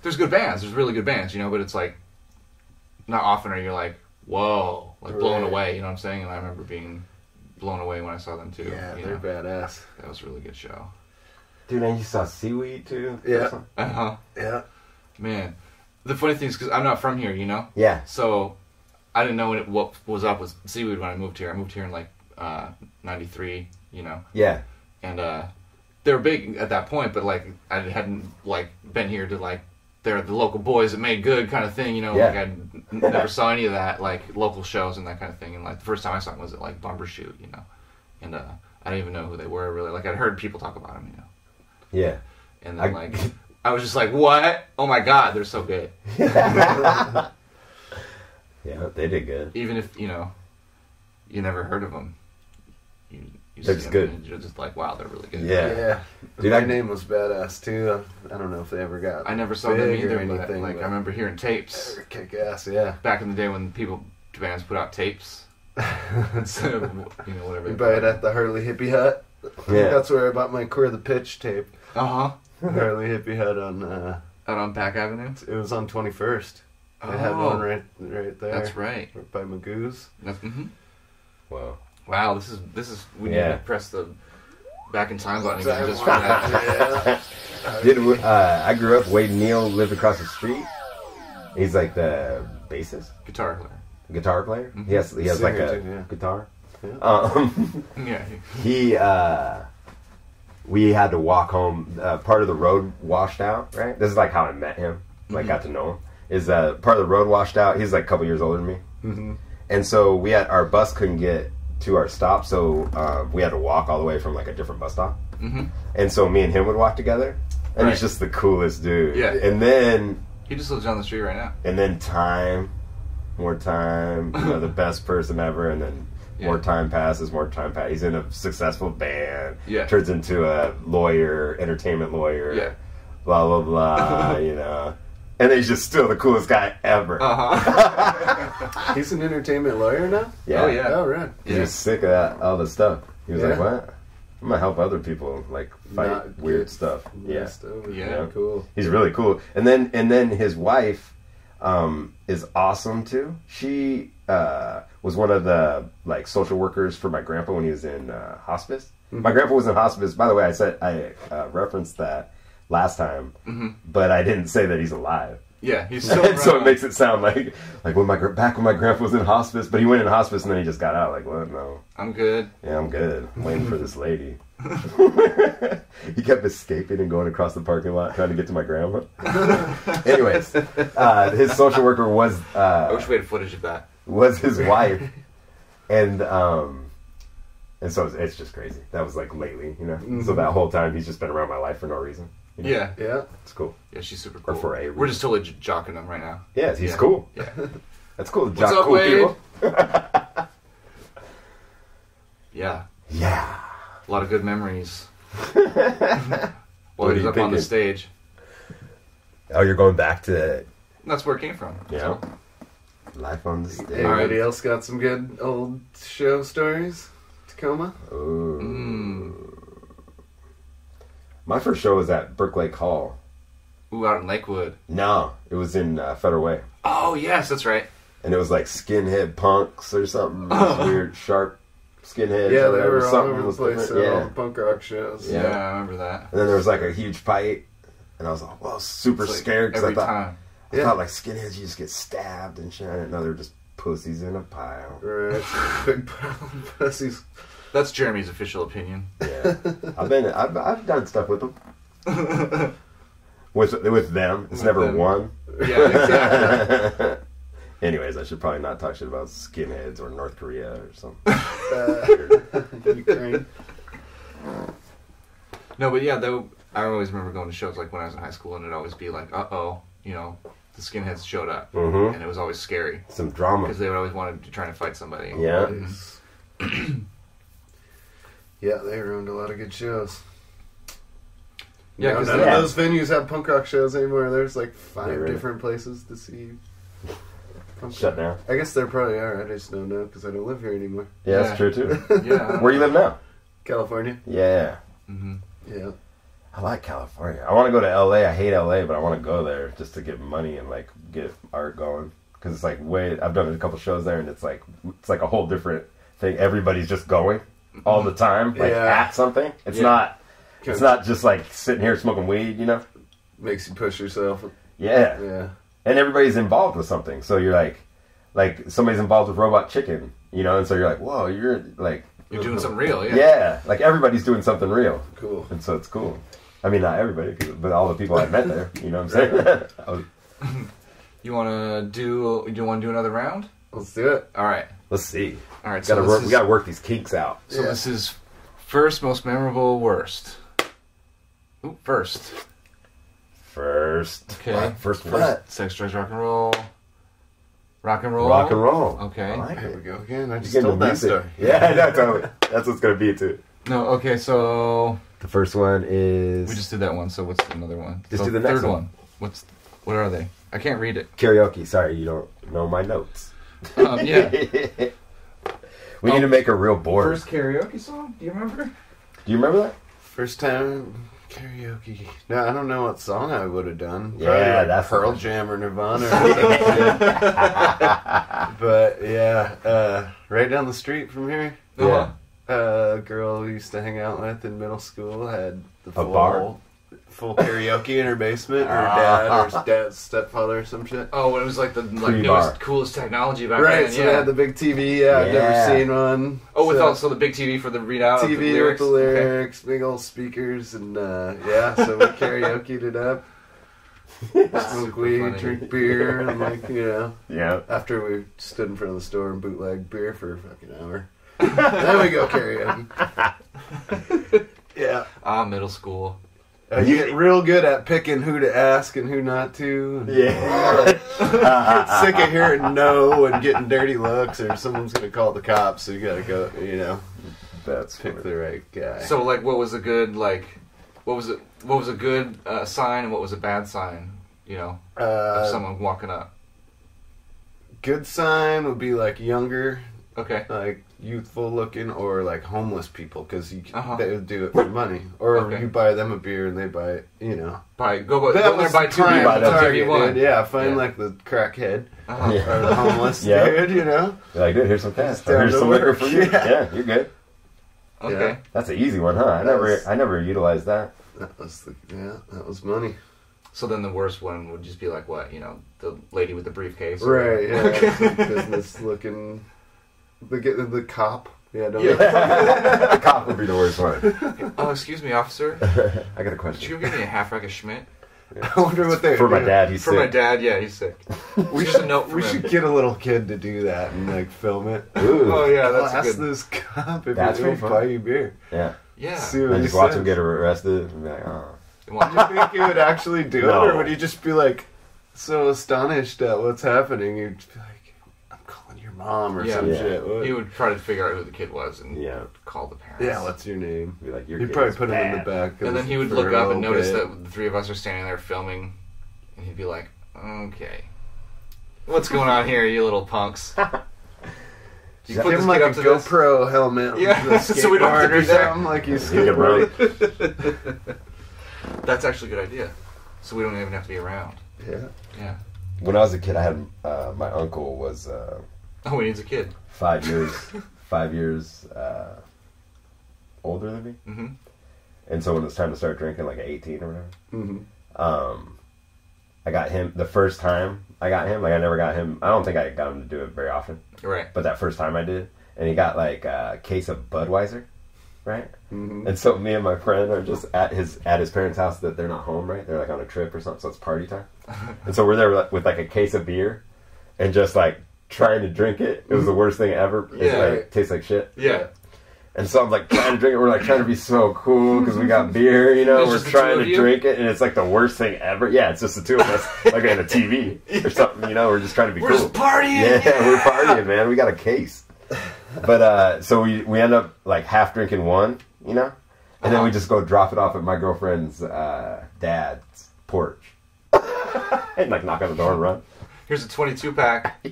S3: there's good bands. There's really good bands, but it's like not often are you like whoa, like blown
S2: Right.
S3: away. You know what I'm saying? And I remember being blown away when I saw them too.
S2: Yeah,
S3: you
S2: they're
S3: know?
S2: badass.
S3: That was a really good show.
S1: Dude, and you saw Seaweed too?
S2: Yeah. Yeah.
S3: Man, the funny thing is because I'm not from here,
S1: Yeah.
S3: so I didn't know what was up with Seaweed when I moved here. I moved here in like '93,
S1: Yeah.
S3: and they were big at that point, but like I hadn't like been here to like they're the local boys that made good kind of thing,
S1: Yeah.
S3: Like I never saw any of that like local shows and that kind of thing. And like the first time I saw them was at like Bumbershoot, and I didn't even know who they were really. Like I'd heard people talk about them,
S1: Yeah.
S3: and then I was just like, what? Oh my god, they're so good.
S1: Yeah, they did good.
S3: Even if you never heard of them, you
S1: They're
S3: see
S1: just
S3: them
S1: good.
S3: and you're just like, wow, they're really good.
S1: Yeah.
S2: Yeah.
S1: Dude,
S2: My
S1: I-
S2: name was badass too. I don't know if they ever got.
S3: I never saw them
S2: big
S3: either,
S2: or
S3: but
S2: anything,
S3: like I remember hearing tapes
S2: Kick ass, yeah.
S3: back in the day when bands put out tapes instead of whatever.
S2: You buy it at the Harley Hippie Hut.
S1: Yeah.
S2: That's where I bought my Core the Pitch tape.
S3: Uh-huh.
S2: Harley Hippie Hut on.
S3: Out on Pack Avenue.
S2: It was on 21st. They had one right there.
S3: That's right.
S2: Right by Magoo's.
S1: Wow.
S3: Wow, this is we need
S1: Yeah.
S3: to press the back in time button again just for that.
S1: I grew up, Wade Neal lived across the street. He's like the bassist,
S3: Guitar player.
S1: guitar player. He has like
S2: Singer
S1: a
S2: too, yeah.
S1: guitar.
S3: Yeah.
S1: We had to walk home. Part of the road washed out. Right. This is like how I met him. Like got to know him. Is part of the road washed out. He's like a couple years older than me.
S2: Mm-hmm.
S1: And so our bus couldn't get to our stop, so we had to walk all the way from like a different bus stop.
S3: Mm-hmm.
S1: And so me and him would walk together, and
S3: Right.
S1: he's just the coolest dude.
S3: Yeah.
S1: And then
S3: He just lives down the street right now.
S1: more time, the best person ever, and then more time passes. He's in a successful band.
S3: Yeah.
S1: Turns into a lawyer, entertainment lawyer.
S3: Yeah.
S1: Blah blah blah. and he's just still the coolest guy ever.
S2: He's an entertainment lawyer now?
S1: Yeah.
S3: Oh, yeah.
S2: Oh, right.
S1: He was sick of that, all the stuff. He was
S2: Yeah.
S1: like, what? I'm gonna help other people like fight
S2: Not
S1: weird
S2: get
S1: stuff. Yeah.
S2: messed over.
S3: Yeah.
S2: Cool.
S1: He's really cool. And then his wife is awesome too. She was one of the like social workers for my grandpa when he was in hospice.
S2: Mm-hmm.
S1: My grandpa was in hospice. By the way, I referenced that last time, but I didn't say that he's alive.
S3: Yeah, he's still
S1: So it
S3: around.
S1: makes it sound like when back when my grandpa was in hospice, but he went in hospice and then he just got out. Like, what? No.
S3: I'm good.
S1: Yeah, I'm good. I'm waiting for this lady. He kept escaping and going across the parking lot trying to get to my grandma. Anyways, his social worker was
S3: I wish we had footage of that.
S1: was his wife, and so it's just crazy. That was like lately, you know. So that whole time he's just been around my life for no reason. You know?
S3: Yeah.
S2: Yeah.
S1: It's cool.
S3: Yeah, she's super
S1: Or
S3: cool.
S1: for a
S3: We're
S1: reason.
S3: just totally jocking him right now.
S1: Yeah, he's
S3: Yeah.
S1: cool.
S3: Yeah.
S1: That's cool.
S3: What's
S1: Jock
S3: up,
S1: cool
S3: Wade?
S1: people.
S3: Yeah.
S1: Yeah.
S3: A lot of good memories.
S1: What
S3: While
S1: are
S3: he was
S1: you
S3: up on the
S1: thinking?
S3: stage.
S1: Oh, you're going back to
S3: That's where it came from.
S1: yeah. Life on the stage.
S2: Anybody else got some good old show stories? Tacoma?
S1: Ooh.
S3: Mm.
S1: My first show was at Brook Lake Hall.
S3: Ooh, out in Lakewood.
S1: No, it was in Federal Way.
S3: Oh, yes, that's right.
S1: And it was like skinhead punks or something. Those weird, sharp skinheads.
S2: Yeah,
S1: or
S2: they
S1: whatever.
S2: were all
S1: Something
S2: over the
S1: was
S2: place
S1: different.
S2: at all
S1: Yeah.
S2: the punk rock shows.
S1: Yeah.
S3: Yeah, I remember that.
S1: And then there was like a huge fight. And I was like, well, super
S3: It's like
S1: scared because
S3: every
S1: I thought,
S3: time.
S2: Yeah.
S1: like skinheads, you just get stabbed and shit. I didn't know they were just pussies in a pile.
S2: Right. Big pile of pussies.
S3: That's Jeremy's official opinion.
S1: Yeah. I've done stuff with them. With them. It's
S3: With
S1: never
S3: them.
S1: one.
S3: Yeah, exactly.
S1: Anyways, I should probably not talk shit about skinheads or North Korea or something.
S2: Ukraine.
S3: No, but yeah, I always remember going to shows like when I was in high school, and it'd always be like, uh-oh, you know, the skinheads showed up.
S1: Mhm.
S3: And it was always scary.
S1: Some drama.
S3: Because they would always want to try to fight somebody.
S1: Yeah.
S2: Nice. Yeah, they ruined a lot of good shows.
S3: Yeah,
S2: Now,
S3: 'cause
S2: none
S1: they-
S2: of those venues have punk rock shows anymore. There's like 5
S1: Yeah, really.
S2: different places to see punk
S1: Shut
S2: rock.
S1: down.
S2: I guess there probably are. I just don't know because I don't live here anymore.
S1: Yeah,
S3: Yeah.
S1: that's true too.
S3: Yeah.
S1: Where you live now?
S2: California.
S1: Yeah.
S3: Mm-hmm.
S2: Yeah.
S1: I like California. I want to go to LA. I hate LA, but I want to go there just to get money and like get art going. Because it's like I've done a couple shows there, and it's like a whole different thing. Everybody's just going all the time, like
S2: Yeah.
S1: at something. It's
S3: Yeah.
S1: not. It's not just like sitting here smoking weed, you know.
S2: Makes you push yourself.
S1: Yeah.
S2: Yeah.
S1: And everybody's involved with something. So you're like somebody's involved with Robot Chicken, you know. And so you're like, whoa, you're like.
S3: You're doing something real, yeah.
S1: Yeah, like everybody's doing something real.
S2: Cool.
S1: And so it's cool. I mean, not everybody, but all the people I met there. You know what I'm saying? I was-
S3: You want to do another round?
S2: Let's do it.
S3: All right.
S1: let's see.
S3: All right.
S1: We gotta work these kinks out.
S3: So
S2: Yeah.
S3: this is first, most memorable, worst. Ooh, first.
S1: First.
S3: Okay.
S1: What? First what?
S3: Sex, drugs, rock and roll. Rock and roll.
S1: Rock and roll.
S3: Okay.
S1: I like
S2: Here we
S1: it.
S2: go again. I just
S1: Getting
S2: told
S1: the
S2: that
S1: music.
S2: story.
S1: Yeah, I know, totally. That's what's gonna be too.
S3: No, okay, so
S1: The first one is
S3: we just did that one, so what's another one?
S1: Just
S3: So
S1: do the next
S3: third
S1: one.
S3: What are they? I can't read it.
S1: karaoke. Sorry, you don't know my notes.
S3: Yeah.
S1: We need to make a real board.
S3: First karaoke song? Do you remember?
S1: Do you remember that?
S2: First time karaoke. No, I don't know what song I would have done.
S1: Yeah,
S2: Probably like
S1: that's
S2: Pearl
S1: the-
S2: Jam or Nirvana. Or something. But yeah, right down the street from here,
S3: Uh-huh.
S2: a girl we used to hang out with in middle school had the full
S1: bar?
S2: full karaoke in her basement. Her dad or his dad's stepfather or some shit.
S3: Oh, it was like the
S1: Pre-bar.
S3: newest, coolest technology back
S2: Right,
S3: then.
S2: so
S3: Yeah.
S2: they had the big TV. Yeah, I've
S1: Yeah.
S2: never seen one.
S3: Oh, with
S2: So-
S3: also the big TV for the readout of the
S2: TV
S3: lyrics.
S2: with the
S3: Okay.
S2: lyrics, big old speakers, and yeah, so we karaoke'd it up. Smoke weed,
S3: funny.
S2: drink beer, and like, you know,
S1: Yeah.
S2: after we stood in front of the store and bootlegged beer for a fucking hour. Then we go karaoke. Yeah.
S3: Middle school.
S2: You get real good at picking who to ask and who not to. And
S1: Yeah.
S2: get sick of hearing no and getting dirty looks, or someone's going to call the cops, so you got to go, you know,
S1: That's
S2: pick
S1: funny.
S2: the right guy.
S3: So, like, what was a good, like, what was a good sign and what was a bad sign? You know,
S2: Uh,
S3: of someone walking up.
S2: Good sign would be like younger,
S3: Okay.
S2: like youthful looking, or like homeless people, because
S3: Uh-huh.
S2: they would do it for money. Or
S3: Okay.
S2: you buy them a beer and they buy it, you know.
S3: Go there and buy 2
S2: prime
S3: beers. They'll give
S2: target,
S3: you one.
S2: dude. Yeah, find
S3: Yeah.
S2: like the crackhead
S3: Uh-huh.
S1: Yeah.
S2: or the homeless
S1: Yeah.
S2: dude, you know.
S1: You're like, dude, here's some cash.
S2: Just down
S1: Here's
S2: to
S1: some liquor
S2: work.
S1: for you.
S2: Yeah.
S1: Yeah, you're good.
S3: Okay.
S2: Yeah.
S1: That's an easy one, huh? I never utilized that.
S2: That was money.
S3: So then the worst one would just be like what? You know, the lady with the briefcase.
S2: Right, yeah. Business looking. The cop. Yeah, don't
S1: The cop would be the worst one.
S3: Oh, excuse me, officer.
S1: I got a
S3: Could
S1: question.
S3: you give me a half rack of Schmidt?
S2: I wonder what they
S1: For my
S2: do.
S1: dad, he's
S3: For
S1: sick.
S3: my dad, yeah, he's sick.
S2: We
S3: Just a
S2: should,
S3: note from
S2: we
S3: him.
S2: should get a little kid to do that and like film it.
S1: Ooh.
S3: Oh yeah,
S2: I'll
S3: that's
S2: ask
S3: a good.
S2: this cop if
S1: That's
S2: he'll
S1: pretty fun.
S2: buy you beer.
S1: Yeah.
S3: Yeah.
S2: See what
S1: And
S2: he
S1: just watch
S2: says.
S1: him get arrested and be like, oh.
S2: Do you think he would actually do
S1: No.
S2: it, or would he just be like so astonished at what's happening? He'd just be like, "I'm calling your mom" or
S3: Yeah.
S2: some
S1: Yeah.
S2: shit. What?
S3: He would try to figure out who the kid was and
S1: Yeah.
S3: call the parents.
S2: Yeah, what's your name?
S1: Be like, your
S2: He'd
S1: kid
S2: probably
S1: is
S2: put him in the
S1: bad.
S2: back.
S3: And then he would
S2: for
S3: look
S2: a
S3: up and
S2: little
S3: notice
S2: bit.
S3: that the three of us are standing there filming, and he'd be like, "Okay, what's going on here, you little punks?" You
S2: Give
S3: put
S2: him
S3: this
S2: like
S3: kid
S2: a
S3: up to this.
S2: GoPro helmet,
S3: Yeah,
S2: with a
S3: so we don't have to
S2: skateboard
S3: be
S2: or
S3: there.
S2: something, like you
S1: You get broke.
S3: That's actually a good idea. So we don't even have to be around.
S2: Yeah.
S3: Yeah.
S1: When I was a kid, I had my uncle was
S3: Oh, he needs a kid.
S1: 5 years, 5 years older than me,
S3: Mm-hmm.
S1: and so when it was time to start drinking, like at 18 or whatever,
S2: Mm-hmm.
S1: I got him the first time I got him. Like I never got him. I don't think I got him to do it very often,
S3: Right.
S1: but that first time I did, and he got like a case of Budweiser, right?
S2: Mm-hmm.
S1: And so me and my friend are just at his parents' house that they're not home, right? They're like on a trip or something, so it's party time. And so we're there with like a case of beer, and just like trying to drink it. It was the worst thing ever. It's
S3: Yeah.
S1: like tastes like shit.
S3: Yeah.
S1: And so I'm like trying to drink it. We're like trying to be so cool because we got beer, you know.
S3: It's
S1: We're
S3: just the
S1: trying
S3: two of
S1: to
S3: you?
S1: drink it, and it's like the worst thing ever. Yeah, it's just the two of us, like in a TV or something, you know. We're just trying to be
S3: We're
S1: cool.
S3: just partying.
S1: Yeah, we're partying, man. We got a case. But so we end up like half drinking one, you know, and then we just go drop it off at my girlfriend's dad's porch, and like knock on the door and run.
S3: Here's a 22 pack.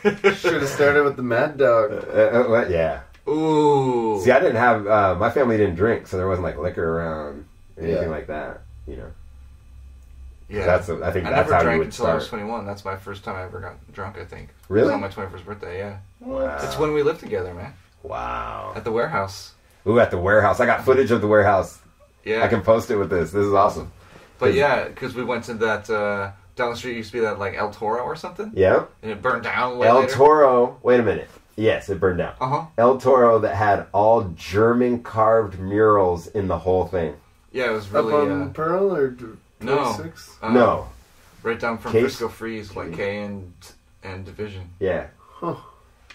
S2: Should have started with the Mad Dog.
S1: Yeah.
S3: Ooh.
S1: See, I didn't have my family didn't drink, so there wasn't like liquor around or anything
S2: Yeah.
S1: like that, you know.
S3: Yeah.
S1: I think
S3: I
S1: that's
S3: never
S1: how you
S3: drank
S1: would
S3: until I was
S1: start.
S3: 21. That's my first time I ever got drunk, I think.
S1: Really?
S3: It was on my 21st birthday, yeah.
S1: Wow.
S3: It's when we lived together, man.
S1: Wow.
S3: At the warehouse.
S1: Ooh, at the warehouse. I got footage of the warehouse.
S3: Yeah.
S1: I can post it with this. This is awesome.
S3: But yeah, because we went to that, down the street used to be that, like, El Toro or something.
S1: Yeah.
S3: And it burned down way
S1: El
S3: later.
S1: Toro. Wait a minute. Yes, it burned down.
S3: Uh-huh.
S1: El Toro that had all German carved murals in the whole thing.
S3: Yeah, it was
S2: Up
S3: really,
S2: on Pearl or
S3: no.
S2: 26?
S1: No.
S3: Right down from
S1: Case?
S3: Frisco Freeze, like K and Division.
S1: Yeah.
S2: Huh.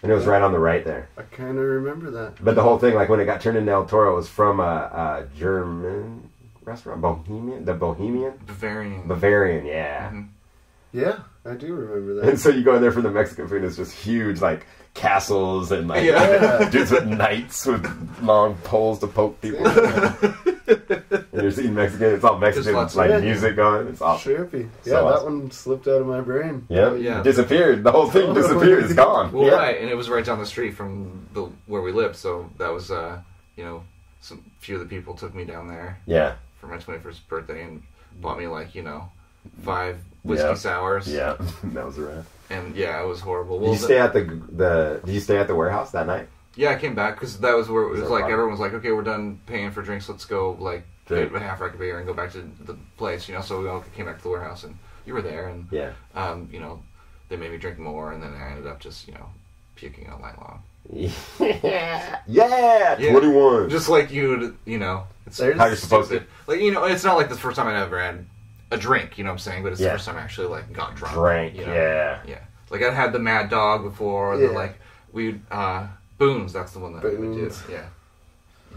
S1: And it was right on the right there.
S2: I kind of remember that.
S1: But the whole thing, like when it got turned into El Toro, it was from a German restaurant, Bohemian, Bavarian, yeah.
S3: Mhm.
S2: Yeah, I do remember that.
S1: And so you go in there for the Mexican food, it's just huge, like castles and like
S3: Yeah.
S1: dudes with knights with long poles to poke people. And you're seeing Mexican, it's all Mexican,
S3: lots
S1: it's like
S2: of-
S1: music going. It's awesome.
S2: Trippy.
S1: So
S2: Yeah, that
S1: awesome.
S2: one slipped out of my brain.
S1: Yeah,
S3: Yeah.
S1: it disappeared. The whole thing disappeared. It's gone.
S3: Well,
S1: yeah.
S3: right, and it was right down the street from where we lived, so that was, you know, some few of the people took me down there
S1: Yeah,
S3: for my 21st birthday and bought me, like, you know, 5 whiskey
S1: Yeah.
S3: sours.
S1: yeah. That was around.
S3: And yeah, it was horrible.
S1: Did you stay at the Did you stay at the warehouse that night?
S3: Yeah, I came back because that was where it was
S1: that
S3: like
S1: fun?
S3: everyone was like, okay, we're done paying for drinks. Let's go like
S1: Drink.
S3: get a half rack of beer and go back to the place, you know. So we all came back to the warehouse and you were there, and
S1: Yeah.
S3: you know, they made me drink more, and then I ended up just, you know, puking all night long.
S1: Yeah.
S3: Yeah.
S1: 21.
S3: Just like you know, it's
S2: There's-
S1: How you're supposed to.
S3: stupid. Like, you know, it's not like the first time I ever had a drink, you know what I'm saying? But it's
S1: Yeah.
S3: the first time I actually like got drunk.
S1: Drank,
S3: you know?
S1: yeah.
S3: Yeah. Like I had the Mad Dog before,
S2: Yeah.
S3: the like we Boone's, that's the one that we do.
S2: Boone's.
S3: Yeah.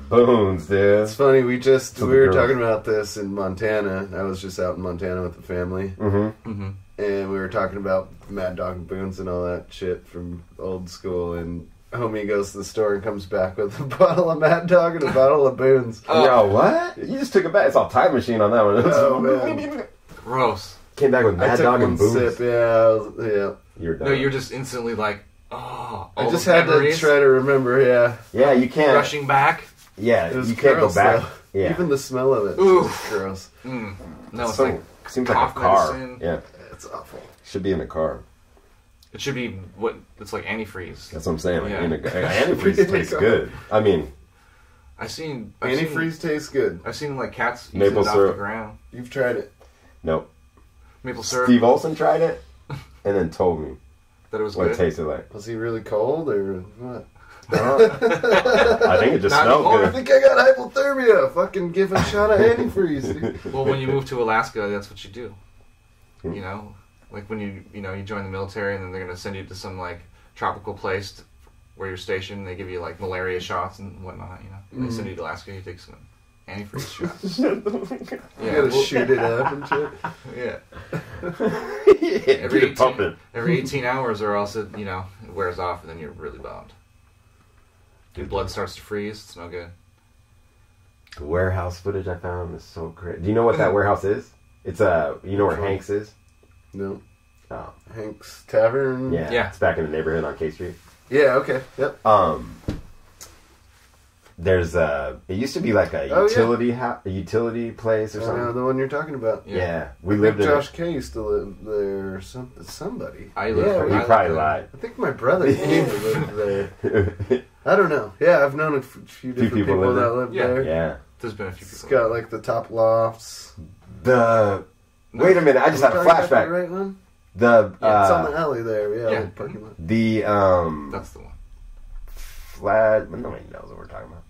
S1: Boons, dude.
S2: It's funny, we
S1: To
S2: were
S1: the girls.
S2: talking about this in Montana. I was just out in Montana with the family,
S1: Mm-hmm.
S3: Mm-hmm.
S2: and we were talking about Mad Dog and Boone's and all that shit from old school, and homie goes to the store and comes back with a bottle of Mad Dog and a bottle of Boone's.
S3: Oh.
S1: Yo, what? You just took it back. It's all time machine on that one.
S2: Oh, man.
S3: Gross.
S1: came back with
S2: I
S1: Mad
S2: took
S1: Dog
S2: one
S1: and Booze.
S2: sip. Yeah.
S1: You're done.
S3: No, you're just instantly like, oh.
S2: I
S3: all
S2: just
S3: the
S2: had
S3: memories
S2: to try to remember. Yeah.
S1: Yeah, you can't.
S3: rushing back.
S1: Yeah,
S2: It was
S1: you can't
S2: gross,
S1: go back.
S2: though.
S1: Yeah.
S2: Even the smell of it
S3: Ooh.
S2: was gross.
S3: No, it's
S1: So-
S3: like
S1: seems like a
S3: cough
S1: car.
S3: medicine.
S1: Yeah,
S2: It's awful.
S1: should be in a car.
S3: it should be what it's like antifreeze.
S1: That's what I'm saying. Like,
S3: Yeah.
S1: antifreeze
S2: In a
S1: tastes
S2: car.
S1: good. I mean,
S3: I've seen
S2: Antifreeze tastes good.
S3: I've seen like cats use
S1: Maple
S3: it off
S1: syrup.
S3: the ground.
S2: You've tried it.
S1: nope.
S3: Maple syrup.
S1: Steve Olson tried it and then told me
S3: That it was
S1: what it
S3: good.
S1: tasted like.
S2: Was he really cold or what?
S1: I think it just
S3: Not
S1: smelled
S3: anymore.
S2: I
S1: good.
S2: think I got hypothermia. Fucking give a shot of antifreeze. dude.
S3: Well, when you move to Alaska, that's what you do.
S1: Hmm.
S3: You know, like when you join the military, and then they're gonna send you to some like tropical place where you're stationed. They give you like malaria shots and whatnot. You know, and they send you to Alaska. You take some antifreeze shots.
S2: You
S3: Yeah,
S2: gotta
S3: well-
S2: shoot it up and shit.
S3: Yeah.
S1: Get it pumping.
S3: Every 18 hours, or else it it wears off, and then you're really bummed. Your blood starts to freeze. It's no good.
S1: The warehouse footage I found is so great. Do you know what that warehouse is? It's you know where Hanks is?
S2: No.
S1: Oh,
S2: Hank's Tavern?
S1: yeah.
S3: Yeah.
S1: It's back in the neighborhood on K Street.
S2: Yeah, okay. Yep.
S1: There's it used to be like a
S2: Oh,
S1: utility a utility place or
S2: I know
S1: something.
S2: the one you're talking about.
S1: Yeah, we
S2: I
S1: lived
S2: think
S1: in
S2: Josh K used to live there or somebody.
S3: I
S2: Yeah,
S3: live.
S1: He
S3: I
S1: probably
S3: live
S1: lied.
S2: I think my brother came to live there. I don't know. Yeah, I've known a few different
S1: people
S2: people
S1: live
S2: that
S1: there?
S2: live
S3: Yeah.
S2: there.
S1: Yeah.
S3: There's been a few
S2: It's
S3: people.
S2: got like the top lofts.
S1: Wait a minute, I just had a
S2: Talking about the
S1: flashback.
S2: right one?
S1: Yeah,
S2: It's on the alley there. Yeah,
S3: Yeah.
S2: the parking lot.
S1: the
S3: That's the one.
S1: flat. Nobody knows what we're talking about.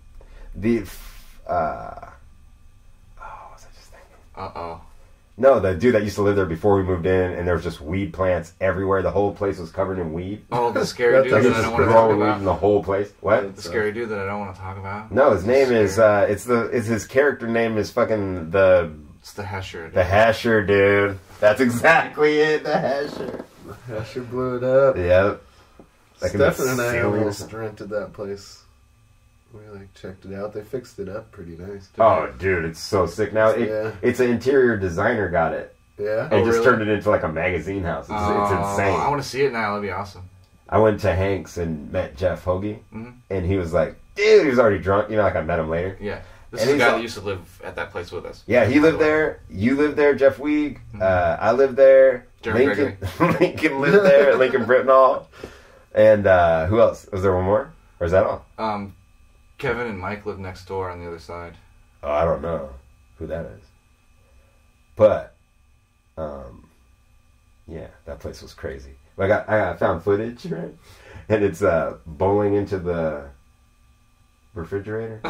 S1: The what was I just thinking?
S3: Uh-oh.
S1: No, the dude that used to live there before we moved in, and there was just weed plants everywhere. The whole place was covered in weed.
S3: Oh, the scary
S2: That's
S3: dude
S1: Like
S3: that
S1: it's
S3: I
S1: just
S3: don't want to talk
S1: growing weed in
S3: about.
S1: the whole place. What?
S3: The scary dude that I don't want to talk about.
S1: No, his name is
S3: Scary.
S1: it's his character name is fucking the
S3: It's the Hesher.
S1: the Hasher dude. That's exactly it, the Hasher.
S2: I should blew it up.
S1: Yep. Like in the
S2: Stefan and I
S1: ceiling.
S2: almost rented that place. We like checked it out. They fixed it up pretty nice.
S1: Oh, dude, it's so sick now.
S2: Yeah.
S1: It's an interior designer got it.
S2: Yeah.
S1: And just
S3: really?
S1: turned it into like a magazine house. It's insane.
S3: I want to see it now. That'd be awesome.
S1: I went to Hank's and met Jeff Hoagie,
S3: Mhm.
S1: and he was like, dude, he was already drunk. You know, like I met him later.
S3: Yeah. This
S1: And
S3: is the
S1: he's
S3: guy
S1: all-
S3: that used to live at that place with us.
S1: Yeah, he lived there. You lived there, Jeff Weeg. I lived there.
S3: Jeremy
S1: Lincoln, Lincoln lived there. Lincoln Brittenall. And who else? Was there one more? Or is that all?
S3: Kevin and Mike live next door on the other side.
S1: Oh, I don't know who that is. But, yeah, that place was crazy. Like I found footage, right? And it's bowling into the refrigerator.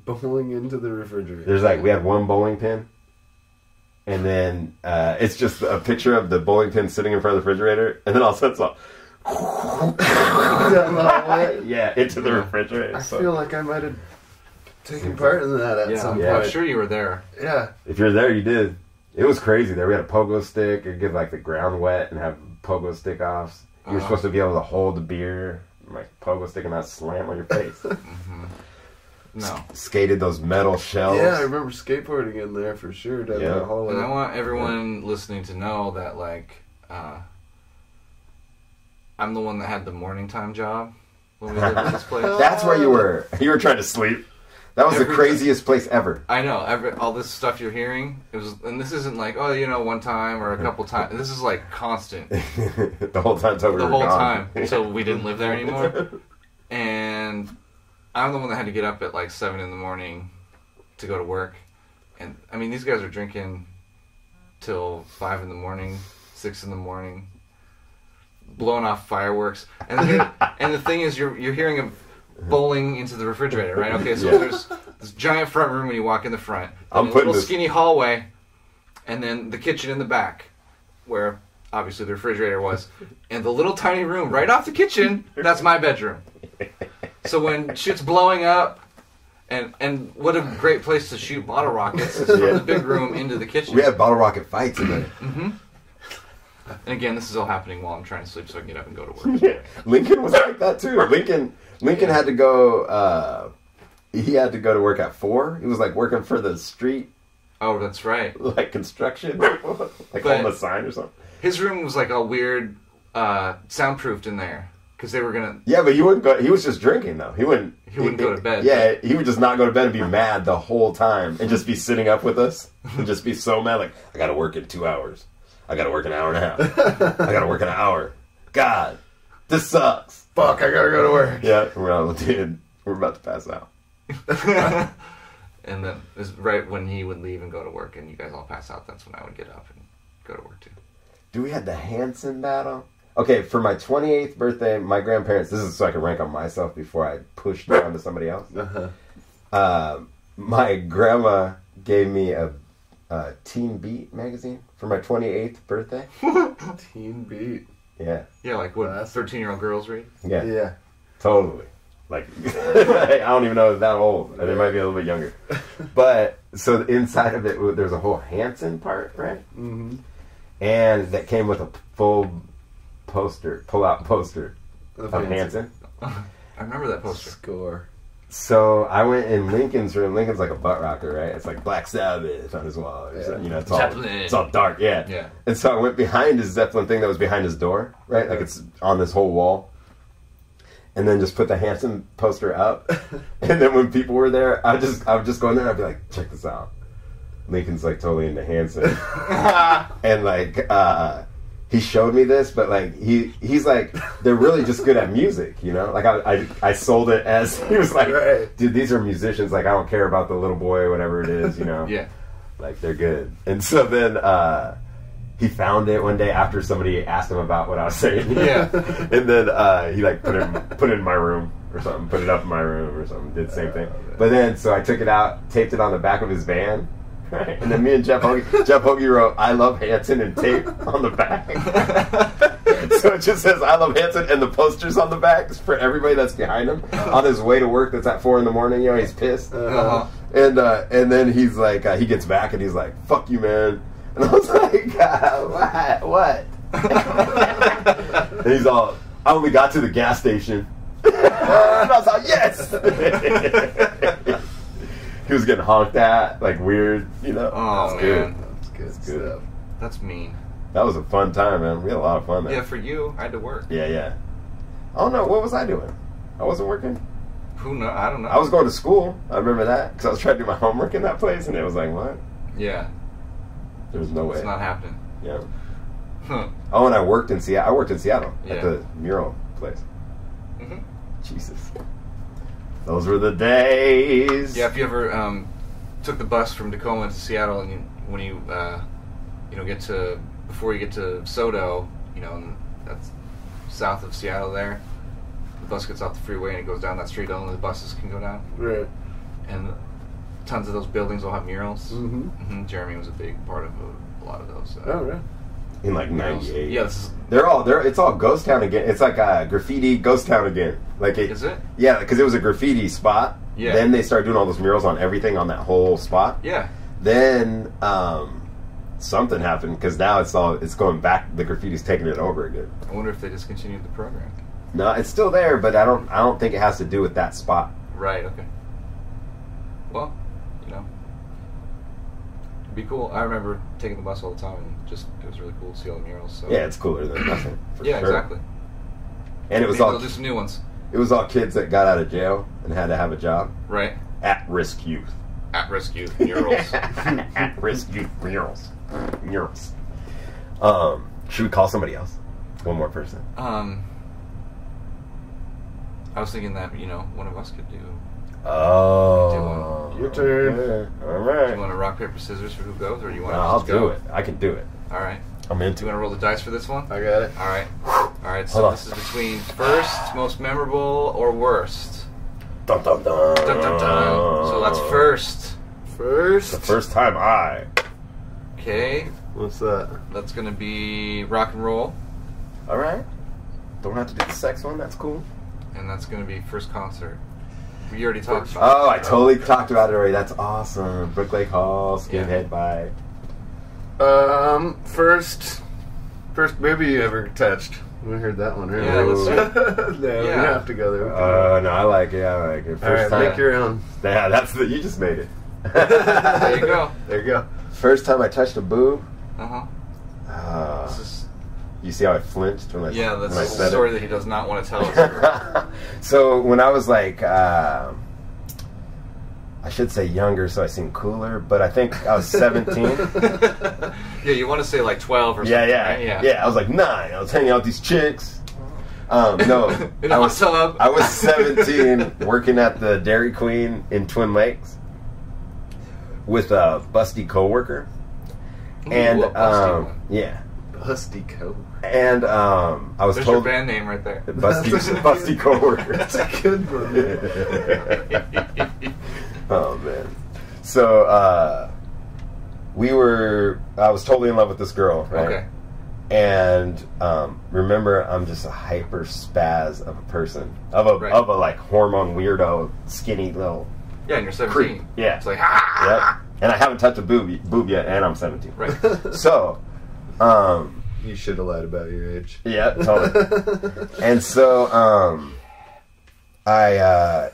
S2: Bowling into the refrigerator.
S1: There's like, we had one bowling pin. And then it's just a picture of the bowling pin sitting in front of the refrigerator. And then all of a sudden it's all, yeah, into the refrigerator.
S2: I
S1: So
S2: feel like I might have taken part in that at some
S1: Yeah.
S3: I'm
S2: point.
S3: sure you were there.
S2: Yeah.
S1: if you're there, you did. It was crazy there. We had a pogo stick. It'd get like the ground wet and have pogo stick offs. You were supposed to be able to hold the beer, like pogo stick, and not slam on your face.
S3: No.
S1: Skated those metal shells.
S2: Yeah, I remember skateboarding in there for sure down
S1: Yeah.
S2: the hallway.
S3: And I want everyone listening to know that, like, I'm the one that had the morning time job when we lived in this place.
S1: That's where you were. You were trying to sleep. That was the
S3: Every
S1: craziest place ever.
S3: I know. All this stuff you're hearing, and this isn't like, one time or a couple times. This is like constant.
S1: The whole time until we
S3: The
S1: were
S3: whole
S1: gone.
S3: time. So we didn't live there anymore. And I'm the one that had to get up at like 7 in the morning to go to work. And I mean, these guys are drinking till 5 in the morning, 6 in the morning, blowing off fireworks. And the thing is, you're hearing them bowling into the refrigerator, right? Okay, so
S1: Yeah.
S3: there's this giant front room when you walk in the front,
S1: I'm
S3: then a
S1: putting
S3: little
S1: this-
S3: skinny hallway, and then the kitchen in the back, where obviously the refrigerator was, and the little tiny room right off the kitchen. That's my bedroom. So when shit's blowing up, and what a great place to shoot bottle rockets is from the big room into the kitchen.
S1: We had bottle rocket fights in there.
S3: And again, this is all happening while I'm trying to sleep, so I can get up and go to work.
S1: Lincoln was like that too. Lincoln had to go. He had to go to work at 4. He was like working for the street
S3: Oh, that's right.
S1: Like construction, like on the sign or something.
S3: His room was like all weird, soundproofed in there because they were gonna.
S1: Yeah, but he wouldn't go. He was just drinking though. He wouldn't
S3: go to bed.
S1: Yeah, he would just not go to bed and be mad the whole time and just be sitting up with us and just be so mad. Like, I got to work in 2 hours. I got to work an hour and a half. I got to work an hour. God, this sucks.
S2: Fuck, I gotta go to work.
S1: Yeah, dude, we're about to pass out.
S3: And then it was right when he would leave and go to work, and you guys all pass out. That's when I would get up and go to work too.
S1: Dude, we had the Hanson battle. Okay, for my 28th birthday, my grandparents. This is so I can rank on myself before I pushed it onto somebody else. My grandma gave me a Teen Beat magazine for my 28th birthday.
S2: Teen Beat.
S1: Yeah.
S3: Yeah, like what 13-year-old girls read.
S1: Yeah.
S2: Yeah.
S1: Totally. Like, I don't even know if that old. It might be a little bit younger. But, so inside of it, there's a whole Hanson part, right?
S2: Mm-hmm.
S1: And that came with a full pull-out poster of Hanson.
S3: I remember that poster.
S2: Score.
S1: So I went in Lincoln's room. Lincoln's like a butt rocker, right? It's like Black Sabbath on his wall.
S2: Yeah.
S1: You know, it's
S3: Zeppelin.
S1: all dark, yeah.
S3: Yeah.
S1: And so I went behind his Zeppelin thing that was behind his door, right? Like it's on this whole wall. And then just put the Hanson poster up. And then when people were there, I would just go in there and I'd be like, check this out. Lincoln's like totally into Hanson. And like, he showed me this, but like he's like, they're really just good at music, you know? Like I sold it as, he was like,
S2: right.
S1: Dude, these are musicians, like I don't care about the little boy, whatever it is, you know?
S3: Yeah.
S1: Like they're good. And so then he found it one day after somebody asked him about what I was saying.
S3: Yeah.
S1: And then he like put it in my room or something, put it up in my room or something, did the same thing. But then so I took it out, taped it on the back of his van. Right. And then me and Jeff Hoagie wrote, I love Hanson and tape on the back. So it just says, I love Hanson, and the posters on the back is for everybody that's behind him on his way to work that's at 4 a.m, you know, he's pissed.
S3: Uh-huh.
S1: And then he's like, he gets back and he's like, fuck you, man. And I was like, what? And he's all, I only got to the gas station. And I was like, yes! He was getting honked at, like weird, you know.
S3: Oh,
S1: Good.
S2: That's good
S1: That's good.
S2: stuff.
S3: That's mean.
S1: That was a fun time, man. We had a lot of fun there.
S3: Yeah, for you, I had to work.
S1: Yeah. Oh no, what was I doing? I wasn't working.
S3: Who know? I don't know.
S1: I was going to school. I remember that because I was trying to do my homework in that place, and it was like, what?
S3: Yeah.
S1: There was no way.
S3: It's not happening.
S1: Yeah.
S3: Huh.
S1: Oh, and I worked in Seattle. I worked in Seattle
S3: Yeah.
S1: at the mural place.
S3: Mm-hmm.
S1: Jesus. Those were the days.
S3: Yeah, if you ever took the bus from Tacoma to Seattle, and when you get to, before you get to Sodo, you know, and that's south of Seattle there, the bus gets off the freeway and it goes down that street, only the buses can go down.
S2: Right.
S3: And tons of those buildings will have murals.
S2: Mm-hmm.
S3: Mm-hmm. Jeremy was a big part of a lot of those.
S2: Oh, right.
S1: In like
S3: murals.
S1: '98.
S3: Yeah, this is,
S1: It's all ghost town again. It's like a graffiti ghost town again. Like it.
S3: Is it?
S1: Yeah, because it was a graffiti spot.
S3: Yeah.
S1: Then they started doing all those murals on everything on that whole spot.
S3: yeah.
S1: Then something happened because now it's going back. The graffiti's taking it over again.
S3: I wonder if they discontinued the program.
S1: No, it's still there, but I don't think it has to do with that spot.
S3: Right, okay. Well, you know, it'd be cool. I remember taking the bus all the time, and it was really cool to see all the murals. So.
S1: Yeah, it's cooler than nothing. For
S3: Yeah,
S1: sure.
S3: exactly.
S1: And it was
S3: Maybe
S1: all
S3: they'll do some new ones.
S1: It was all kids that got out of jail and had to have a job.
S3: Right.
S1: At-risk youth.
S3: At-risk youth murals.
S1: At-risk youth murals. Should we call somebody else? One more person.
S3: I was thinking that, you know, one of us could do.
S1: Oh.
S2: Your turn.
S1: Yeah. All
S3: Do
S1: right.
S3: you want to rock, paper, scissors for who goes, or do you want
S1: No,
S3: to
S1: I'll
S3: just go?
S1: do it. I can do it.
S3: All right.
S1: I'm
S3: Do
S1: into
S3: you
S1: it.
S3: want to roll the dice for this one?
S2: I got it.
S3: All right. All right, so
S1: Hold on.
S3: this is between first, most memorable, or worst.
S1: Dun, dun, dun.
S3: Dun, dun, dun. So that's first.
S2: First.
S1: The first time I.
S3: Okay.
S2: What's that?
S3: That's going to be rock and roll,
S1: All right. Don't have to do the sex one. That's cool.
S3: and that's going to be first concert. We already talked about
S1: Oh, I totally talked about it already. That's awesome. Brook Lake Hall, Skinhead Vibe.
S2: First movie you ever touched. We heard that one, right?
S3: Yeah, let's
S2: No, we
S3: Yeah.
S2: have to go there.
S1: No, I like it. I like it.
S2: All
S1: First
S2: right,
S1: time.
S2: make your own.
S1: Yeah, you just made it.
S3: There you go.
S2: There you go.
S1: First time I touched a boob.
S3: This is,
S1: You see how I flinched when I
S3: yeah,
S1: when I
S3: that's a
S1: said
S3: story
S1: it?
S3: that he does not want to tell us.
S1: So when I was like, I should say younger, so I seem cooler, but I think I was 17.
S3: Yeah, you want to say like 12 or something, right?
S1: Yeah. I was like 9. I was hanging out with these chicks. No,
S3: In a hot tub.
S1: I was 17, working at the Dairy Queen in Twin Lakes with a busty coworker, and
S3: Ooh, a busty one.
S1: yeah,
S2: Busty Co.
S1: and I was
S3: There's
S1: told
S3: your band name right there.
S1: busty coworker.
S2: That's a good one.
S1: Oh man. So I was totally in love with this girl, right?
S3: Okay.
S1: And remember, I'm just a hyper spaz of a person, of a
S3: Right.
S1: like hormone weirdo, skinny little
S3: Yeah, and you're 17.
S1: creep. Yeah.
S3: It's like,
S1: Yep. And I haven't touched a boob yet, and I'm 17.
S3: Right.
S1: So,
S2: You should have lied about your age.
S1: yeah, totally. And so, I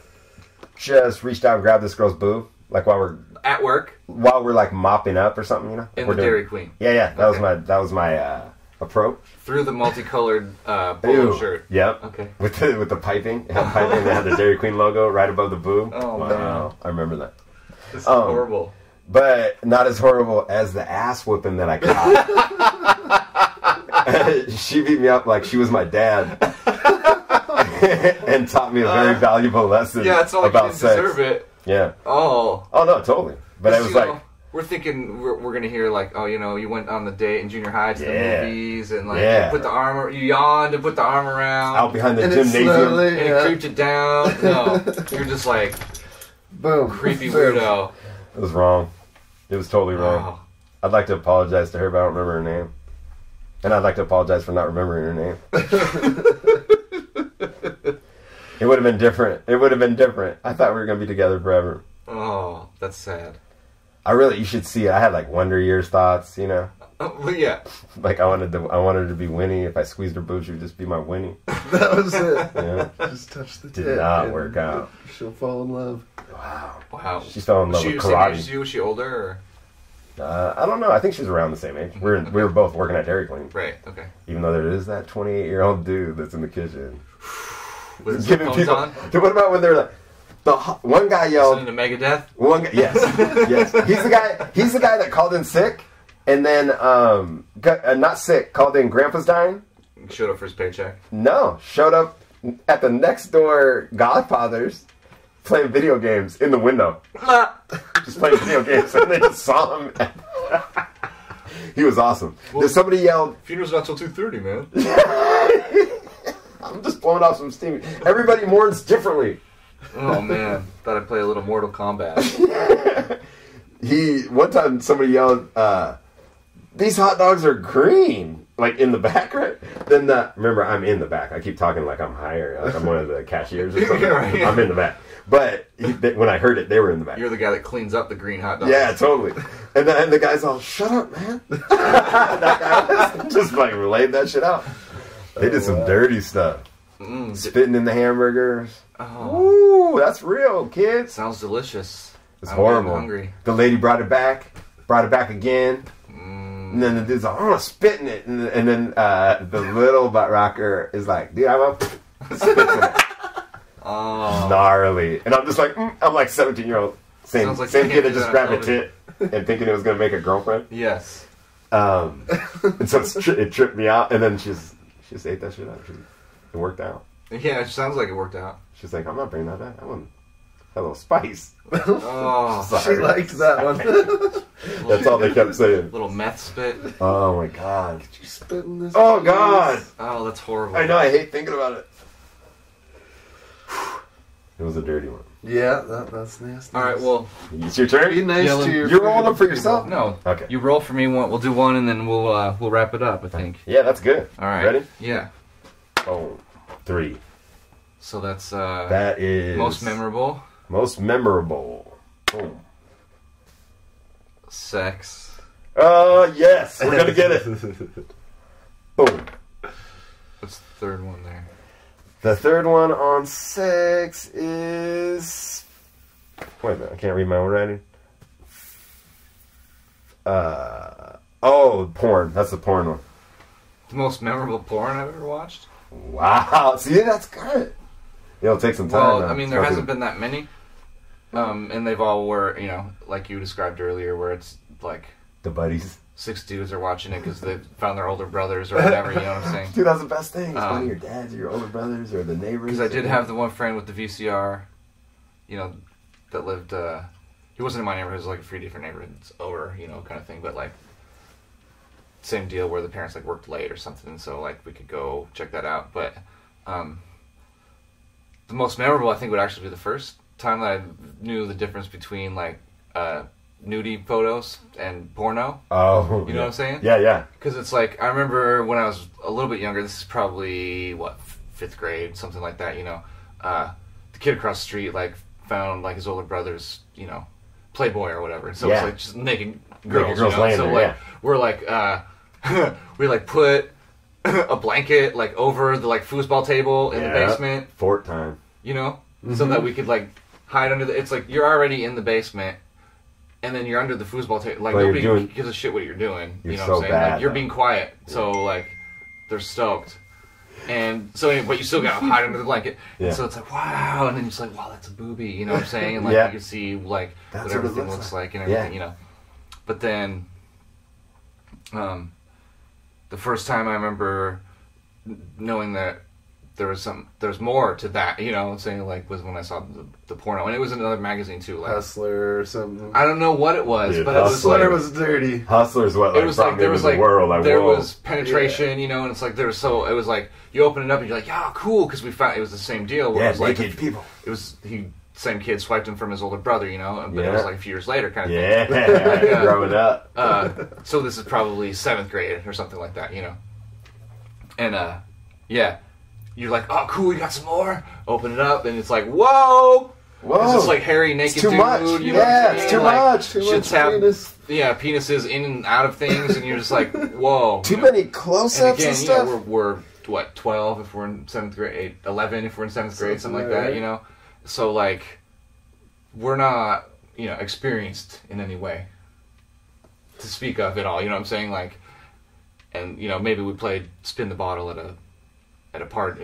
S1: just reached out and grabbed this girl's boob, like while we're like mopping up or something, you know.
S3: In
S1: We're
S3: the
S1: doing-
S3: Dairy Queen.
S1: Yeah. That
S3: Okay.
S1: was my approach.
S3: Through the multicolored polo
S1: Ew.
S3: shirt.
S1: Yep.
S3: Okay.
S1: With the piping, it had piping. They had the Dairy Queen logo right above the boob.
S3: Oh,
S1: wow,
S3: man.
S1: I remember that.
S3: This is
S1: Um,
S3: horrible.
S1: But not as horrible as the ass whooping that I got. She beat me up like she was my dad, and taught me a very valuable lesson.
S3: Yeah, it's not like
S1: about
S3: you didn't
S1: sex.
S3: deserve it.
S1: Yeah.
S3: Oh.
S1: Oh no, totally. But it was
S3: You
S1: like,
S3: know, we're thinking we're gonna hear like, oh, you know, you went on the date in junior high to the
S1: Yeah.
S3: movies and like
S1: Yeah.
S3: you put the arm, you yawned and put the arm around
S1: out behind the
S2: And it
S1: gymnasium.
S2: slowly-
S3: and it creeped it down. No, you're just like
S2: Boom.
S3: creepy
S2: Boom.
S3: weirdo.
S1: It was wrong. It was totally wrong.
S3: Oh.
S1: I'd like to apologize to her, but I don't remember her name. And I'd like to apologize for not remembering her name. It would have been different. It would have been different. I thought we were going to be together forever.
S3: Oh, that's sad.
S1: You should see it. I had like Wonder Years thoughts, you know?
S3: Oh, well, yeah.
S1: Like I wanted her to be Winnie. If I squeezed her boobs, she would just be my Winnie.
S2: That was it.
S1: Yeah.
S2: Just touch the
S1: Did
S2: tip.
S1: not
S2: and
S1: work out.
S2: She'll fall in love.
S3: Wow.
S1: She fell in love
S3: She
S1: with
S3: same age
S1: karate.
S3: as you? Was she older? Or?
S1: I don't know. I think she was around the same age. We were both working at Dairy Queen.
S3: Right. Okay.
S1: Even though there is that 28-year-old dude that's in the kitchen.
S3: With his
S1: Giving
S3: headphones
S1: people.
S3: on,
S1: Dude, what about when they're like, one guy yelled.
S3: listening to Megadeth.
S1: One guy, yes, yes. He's the guy that called in sick, and then not sick, called in Grandpa's dying.
S3: Showed up for his paycheck.
S1: No, showed up at the next door Godfathers playing video games in the window, just playing video games, and they just saw him. He was awesome. Then somebody yelled,
S3: Funeral's not till 2:30, man.
S1: "I'm just blowing off some steam." Everybody mourns differently.
S3: Oh man, thought I'd play a little Mortal Kombat.
S1: One time somebody yelled, "These hot dogs are green," like in the back, right? Then remember, I'm in the back. I keep talking like I'm higher, like I'm one of the cashiers or something.
S3: Yeah, right.
S1: I'm in the back. But when I heard it, they were in the back.
S3: You're the guy that cleans up the green hot dogs.
S1: Yeah, totally. And the guy's all, "Shut up, man." That guy was just like relayed that shit out. They did some dirty stuff. Spitting in the hamburgers.
S3: Oh,
S1: Ooh, that's real, kids.
S3: sounds delicious.
S1: It's
S3: I'm
S1: horrible.
S3: hungry.
S1: The lady brought it back again. And then the dude's like, "I'm gonna spit in it." And then the little butt rocker is like, "Dude, I want spit in it."
S3: Oh,
S1: Gnarly. And I'm just like, I'm like 17-year-old. Same
S3: Sounds like
S1: kid
S3: something
S1: that just
S3: on
S1: grabbed a
S3: television.
S1: tit and thinking it was gonna make a girlfriend.
S3: yes.
S1: And so it tripped me out. And then she just ate that shit up. It worked out.
S3: Yeah, it sounds like it worked out.
S1: She's like, "I'm not bringing that back. I want a little spice."
S3: Oh,
S2: She liked that one.
S1: That's all they kept saying.
S3: little meth spit.
S1: Oh my god.
S2: You spit in this.
S1: Oh god.
S3: Oh, that's horrible.
S1: I know. I hate thinking about it. It was a dirty one.
S2: Yeah, that's nasty.
S3: All right, well,
S1: It's your turn.
S2: Be nice
S3: Yelling.
S2: to your.
S1: You're rolling
S2: food
S1: up for
S2: people.
S1: yourself?
S3: no.
S1: Okay.
S3: You roll for me one. We'll do one, and then we'll wrap it up. I think.
S1: Yeah, that's good.
S3: All right.
S1: Ready?
S3: Yeah.
S1: Oh, 3.
S3: So that's
S1: That is
S3: most memorable.
S1: Most memorable. Boom.
S3: Sex.
S1: Yes, we're gonna get it. Boom.
S3: What's the third one there?
S1: The third one on sex is. Wait a minute, I can't read my own writing. Porn. That's the porn one.
S3: The most memorable porn I've ever watched?
S1: Wow. See, that's good. It'll take some time.
S3: Well,
S1: though.
S3: I mean, there hasn't been that many. And they've all were, you know, like you described earlier, where it's like...
S1: The buddies.
S3: 6 dudes are watching it because they found their older brothers or whatever, you know what I'm saying?
S1: Dude, that's the best thing. It's one of your dads or your older brothers or the neighbors.
S3: Because I did have the one friend with the VCR, you know, that lived... he wasn't in my neighborhood. It was like 3 different neighborhoods over, you know, kind of thing. But, like, same deal where the parents, like, worked late or something. So, like, we could go check that out. But the most memorable, I think, would actually be the first time that I knew the difference between, like, nudie photos and porno.
S1: Oh.
S3: You know what I'm saying?
S1: Yeah, yeah.
S3: Because it's like, I remember when I was a little bit younger, this is probably, 5th grade, something like that, you know. The kid across the street, like, found, like, his older brother's, you know, Playboy or whatever. So it's like just naked girls, you know? So, like, we're like, we, like, put a blanket, like, over the, like, foosball table in the basement.
S1: Fort time.
S3: You know? Mm-hmm. So that we could, like, hide under the... It's like, you're already in the basement, and then you're under the foosball table. Like, nobody gives a shit what you're doing. You know what I'm saying?
S1: Bad,
S3: like, you're being quiet. So, like, they're stoked. And so, anyway, but you still gotta hide under the blanket. Yeah. And so it's like, wow. And then you're just like, wow, that's a boobie. You know what I'm saying? And, like, you can see, like,
S1: that's
S3: what everything looks like and everything, you know. But then, the first time I remember knowing that there's more to that, you know, saying, like, was when I saw the porno, and it was another magazine too, like
S2: Hustler or something.
S3: I don't know what it was, but
S2: Hustler
S3: it was
S2: was dirty.
S1: Hustler's what like,
S3: it was
S1: brought
S3: like
S1: me
S3: there was
S1: into
S3: like
S1: the world. Like,
S3: there
S1: whoa.
S3: was penetration, you know, and it's like it was like you open it up and you're like, yeah, cool, because we found it was the same deal. Where it was
S1: naked
S3: like
S1: people.
S3: It was same kid swiped him from his older brother, you know, but it was like a few years later, kind of thing.
S1: Yeah, growing up.
S3: So this is probably 7th grade or something like that, you know, and yeah. You're like, oh, cool, you got some more? Open it up, and it's like, whoa! It's just like hairy, naked
S1: it's too
S3: dude.
S1: Much.
S3: You know
S1: It's too
S3: like,
S1: much.
S2: Too much penis.
S3: Yeah, penises in and out of things, and you're just like, whoa.
S1: Too many close-ups and stuff?
S3: You know, we're, what, 12 if we're in 7th grade, 11 if we're in 7th grade, something like that, you know? So, like, we're not, you know, experienced in any way to speak of at all, you know what I'm saying? Like, and, you know, maybe we played spin the bottle at a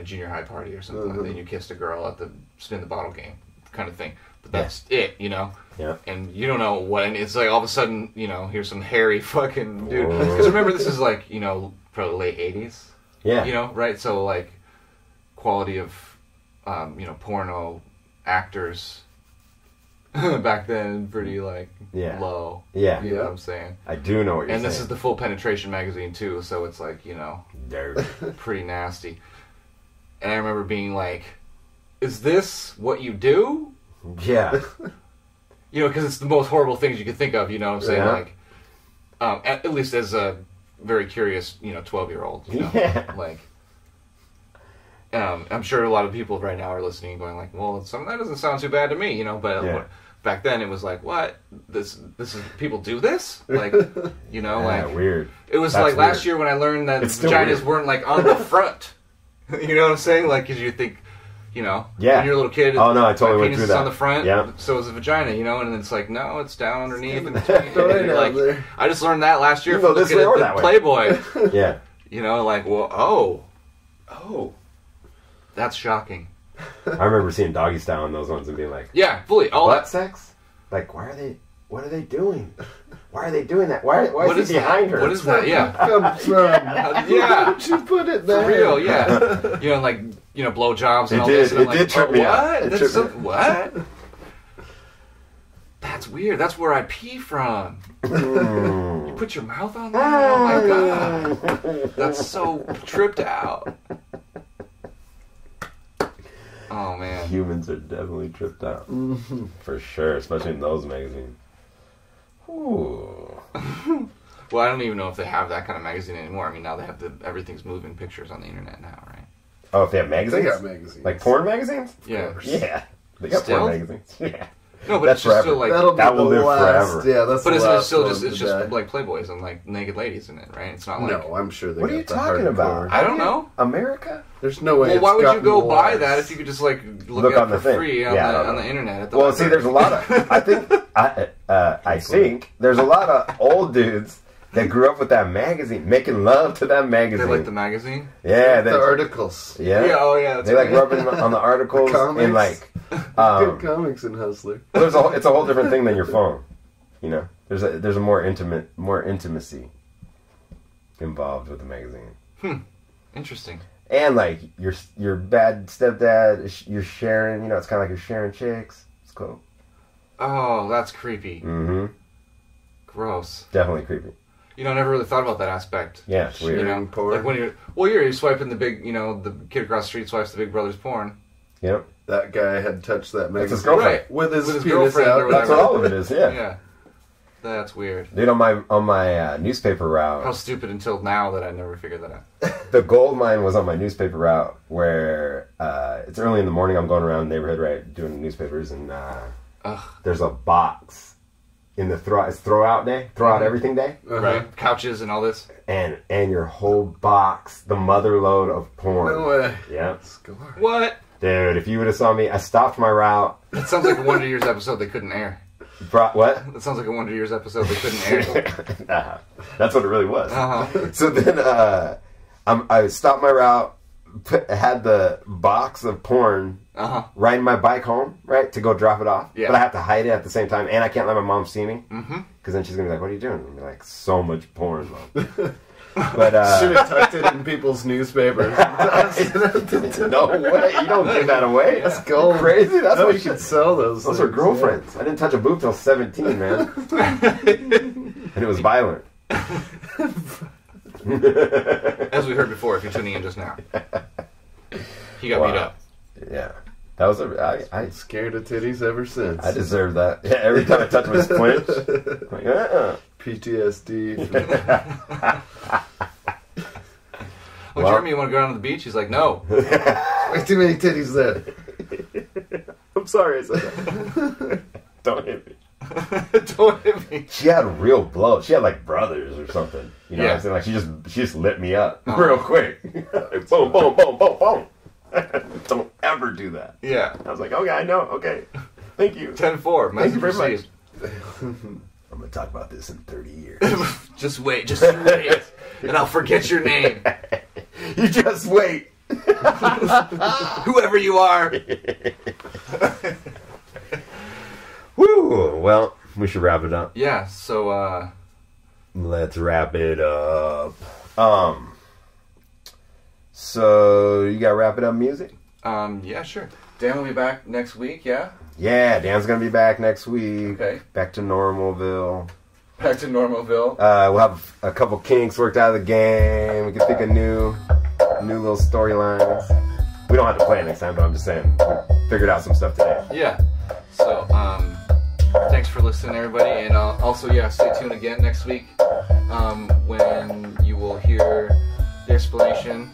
S3: junior high party or something like that, and you kissed a girl at the spin the bottle game kind of thing. But that's it, you know?
S1: Yeah.
S3: And you don't know what, and it's like all of a sudden, you know, here's some hairy fucking dude. Because remember, this is like, you know, probably late 80s.
S1: Yeah.
S3: You know, right? So, like, quality of, you know, porno actors back then, pretty, like, low.
S1: Yeah.
S3: You know what I'm saying?
S1: I do know what you're saying.
S3: And this is the full penetration magazine, too, so it's like, you know, pretty nasty. And I remember being like, is this what you do?
S1: Yeah.
S3: You know, because it's the most horrible things you could think of, you know what I'm saying?
S1: Yeah.
S3: Like, at least as a very curious, you know, 12-year-old, you know?
S1: Yeah.
S3: Like, I'm sure a lot of people right now are listening and going like, well, some of that doesn't sound too bad to me, you know, but back then it was like, what? This is, people do this? Like, you know, like...
S1: weird.
S3: It was
S1: That's
S3: like last
S1: weird.
S3: year when I learned that
S1: It's still
S3: vaginas
S1: weird.
S3: weren't like on the front. You know what I'm saying? Like, because you think, you know,
S1: Yeah.
S3: when you're a little kid,
S1: Oh, no, I totally
S3: my
S1: went
S3: penis
S1: through
S3: is
S1: that.
S3: on the front,
S1: Yeah.
S3: so is a vagina, you know, and it's like, no, it's down underneath. And
S2: Right
S3: like,
S2: down there.
S3: I just learned that last year
S1: You go
S3: from
S1: this
S3: looking
S1: way or
S3: at
S1: that
S3: the
S1: way.
S3: Playboy.
S1: Yeah.
S3: You know, like, well, oh, that's shocking.
S1: I remember seeing Doggy Style in those ones and being like,
S3: Yeah, fully, all
S1: butt
S3: that.
S1: sex? Like, what are they doing? Why are they doing that? Why
S3: What
S1: is
S3: is
S1: he behind
S3: that?
S1: her?
S3: What is that? Yeah.
S2: Come from?
S3: Yeah.
S2: Why'd you put it there?
S3: For real, yeah. You know, like, you know, blowjobs and
S1: It
S3: all
S1: did.
S3: this. And I'm
S1: It
S3: like,
S1: did trip me out.
S3: what?
S1: It
S3: That's
S1: tripped
S3: so,
S1: me-
S3: what? That's weird. That's where I pee from.
S1: Mm.
S3: You put your mouth on that? Oh my god. That's so tripped out. Oh man.
S1: Humans are definitely tripped out. For sure, especially in those magazines. Ooh.
S3: Well, I don't even know if they have that kind of magazine anymore. I mean, now they have everything's moving pictures on the internet now, right?
S1: Oh, if they have
S2: They
S1: magazines?
S2: got magazines.
S1: Like porn magazines?
S3: Yeah.
S1: Yeah. They got
S3: Still?
S1: porn magazines. Yeah.
S3: No, but
S1: That's
S3: it's just
S1: forever.
S3: still like.
S2: That'll be
S1: That will
S2: the
S1: live
S2: last.
S1: forever.
S2: Yeah, that's
S3: But
S2: the
S3: isn't it
S2: last
S3: still
S2: one
S3: just? It's
S2: to
S3: just
S2: die.
S3: like Playboys and like naked ladies in it, right? It's not like.
S2: No, I'm sure they
S1: What
S2: got
S1: are you
S2: the
S1: talking
S2: hardcore.
S1: about?
S3: I don't know.
S1: America?
S2: There's no way.
S3: Well,
S2: it's
S3: why would you
S2: gotten
S3: go buy
S2: worse.
S3: that if you could just like look
S1: Look
S3: it up
S1: on the
S3: for
S1: thing.
S3: free on,
S1: Yeah, I don't
S3: on
S1: know.
S3: the internet? At the
S1: Well, see,
S3: library?
S1: there's a lot of. I think there's a lot of old dudes that grew up with that magazine, making love to that
S3: They
S1: magazine.
S3: like the magazine.
S1: Yeah,
S2: the articles.
S1: Yeah.
S3: Oh yeah. That's
S1: They like
S3: right.
S1: rubbing on the articles
S2: Comics.
S1: and like.
S2: Good comics in Hustler.
S1: It's a whole different thing than your phone. You know, there's a more intimacy involved with the magazine.
S3: Interesting.
S1: And like your bad stepdad, you're sharing. You know, it's kind of like you're sharing chicks. It's cool.
S3: Oh, that's creepy.
S1: Mm-hmm.
S3: Gross.
S1: Definitely creepy.
S3: You know, I never really thought about that aspect.
S1: Yeah, it's weird.
S3: You know,
S2: Porn.
S3: like when you're swiping the big, you know, the kid across the street swipes the big brother's porn.
S1: Yep.
S2: That guy had touched that
S1: It's
S2: magazine
S1: his girlfriend.
S3: Right.
S2: with his
S3: With his
S2: penis
S3: girlfriend
S2: out.
S3: or
S1: That's
S3: whatever.
S1: what all of it is. Yeah.
S3: Yeah. That's weird.
S1: Dude, on my newspaper route,
S3: How stupid until now that I never figured that out.
S1: the gold mine was on my newspaper route where it's early in the morning. I'm going around the neighborhood, right, doing newspapers, and there's a box in the it's throw out everything day,
S3: Right. Couches and all this.
S1: and your whole box, the mother load of porn.
S2: No way.
S1: Yeah,
S2: Score.
S3: What?
S1: dude, if you would have saw me, I stopped my route.
S3: That sounds like a Wonder Years episode they couldn't air.
S1: Brought what?
S3: That sounds like a Wonder Years episode they couldn't air.
S1: That's what it really was.
S3: Uh-huh.
S1: So then I stopped my route, had the box of porn riding my bike home, right, to go drop it off.
S3: Yeah.
S1: But I have to hide it at the same time, and I can't let my mom see me.
S3: Mm-hmm.
S1: Because then she's going to be like, what are you doing? And be like, so much porn, Mom. But,
S2: Should have tucked it in people's newspapers.
S1: no way. You don't give that away.
S2: That's gold.
S1: Crazy. That's
S2: No,
S1: what
S2: you should sell those.
S1: Those are
S2: things,
S1: girlfriends. I didn't touch a boob till 17, man. And it was violent.
S3: As we heard before, if you're tuning in just now. He got beat up.
S1: Yeah. That was
S2: Yeah. Scared of titties ever since.
S1: I deserve that. Yeah, every time I touch him, I flinch. Like,
S2: PTSD.
S3: Well, Jeremy, you want to go down to the beach? He's like, no.
S2: Way too many titties there.
S1: I'm sorry I said that. Don't hit me.
S3: Don't hit me.
S1: She had real blow. She had like brothers or something. You know what
S3: Yeah.
S1: I'm saying? Like she just lit me up real quick. Like, boom, boom, boom, boom, boom. Don't ever do that.
S3: Yeah.
S1: I was like, okay, I know. Okay. Thank you.
S3: 10-4.
S1: Thank you very much.
S3: Received.
S1: I'm going to talk about this in 30 years.
S3: Just wait. Just wait. And I'll forget your name.
S1: You just wait.
S3: Whoever you are.
S1: Woo. Well, we should wrap it up.
S3: Yeah, so,
S1: Let's wrap it up. So you got wrap it up music?
S3: yeah, sure. Dan will be back next week, yeah?
S1: Yeah, Dan's gonna be back next week.
S3: Okay.
S1: Back to Normalville.
S3: Back to Normalville.
S1: We'll have a couple kinks worked out of the game. We can think of new little storylines. We don't have to play it next time, but I'm just saying we figured out some stuff today.
S3: Yeah. So, thanks for listening, everybody. And also, yeah, stay tuned again next week when you will hear the explanation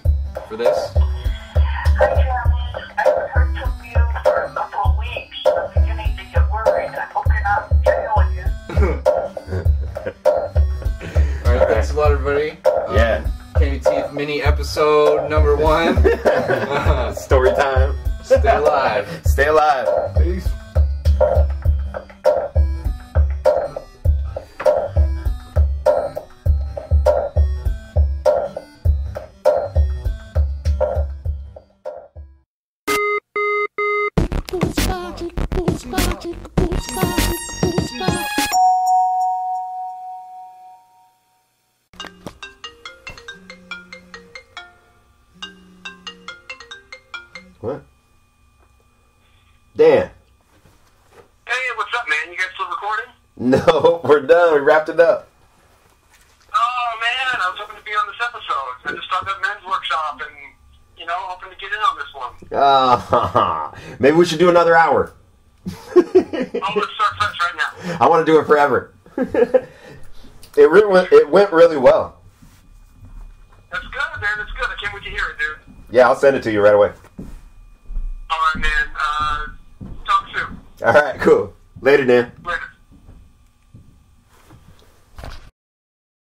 S3: for this.
S7: Hi, Jeremy. I haven't heard from you for a couple of weeks. I'm beginning to get worried. I hope you're not in jail again.
S3: All right, thanks a lot, everybody.
S1: Yeah.
S3: Candy Teeth mini episode number 1.
S1: Story time.
S3: Stay alive.
S1: Stay alive.
S2: Peace.
S1: What? Dan.
S6: Hey, what's up, man? You guys still recording?
S1: No, we're done. We wrapped it up.
S6: Oh, man, I was hoping to be on this episode. I just started that men's workshop and, hoping to get in on this one.
S1: Maybe we should do another hour.
S6: I'm going to start fresh right now.
S1: I want to do it forever. It went really well.
S6: That's good, man. That's good. I can't wait to hear it, dude.
S1: Yeah, I'll send it to you right away.
S6: All right, man. Talk soon.
S1: All right, cool. Later, Dan.
S6: Later.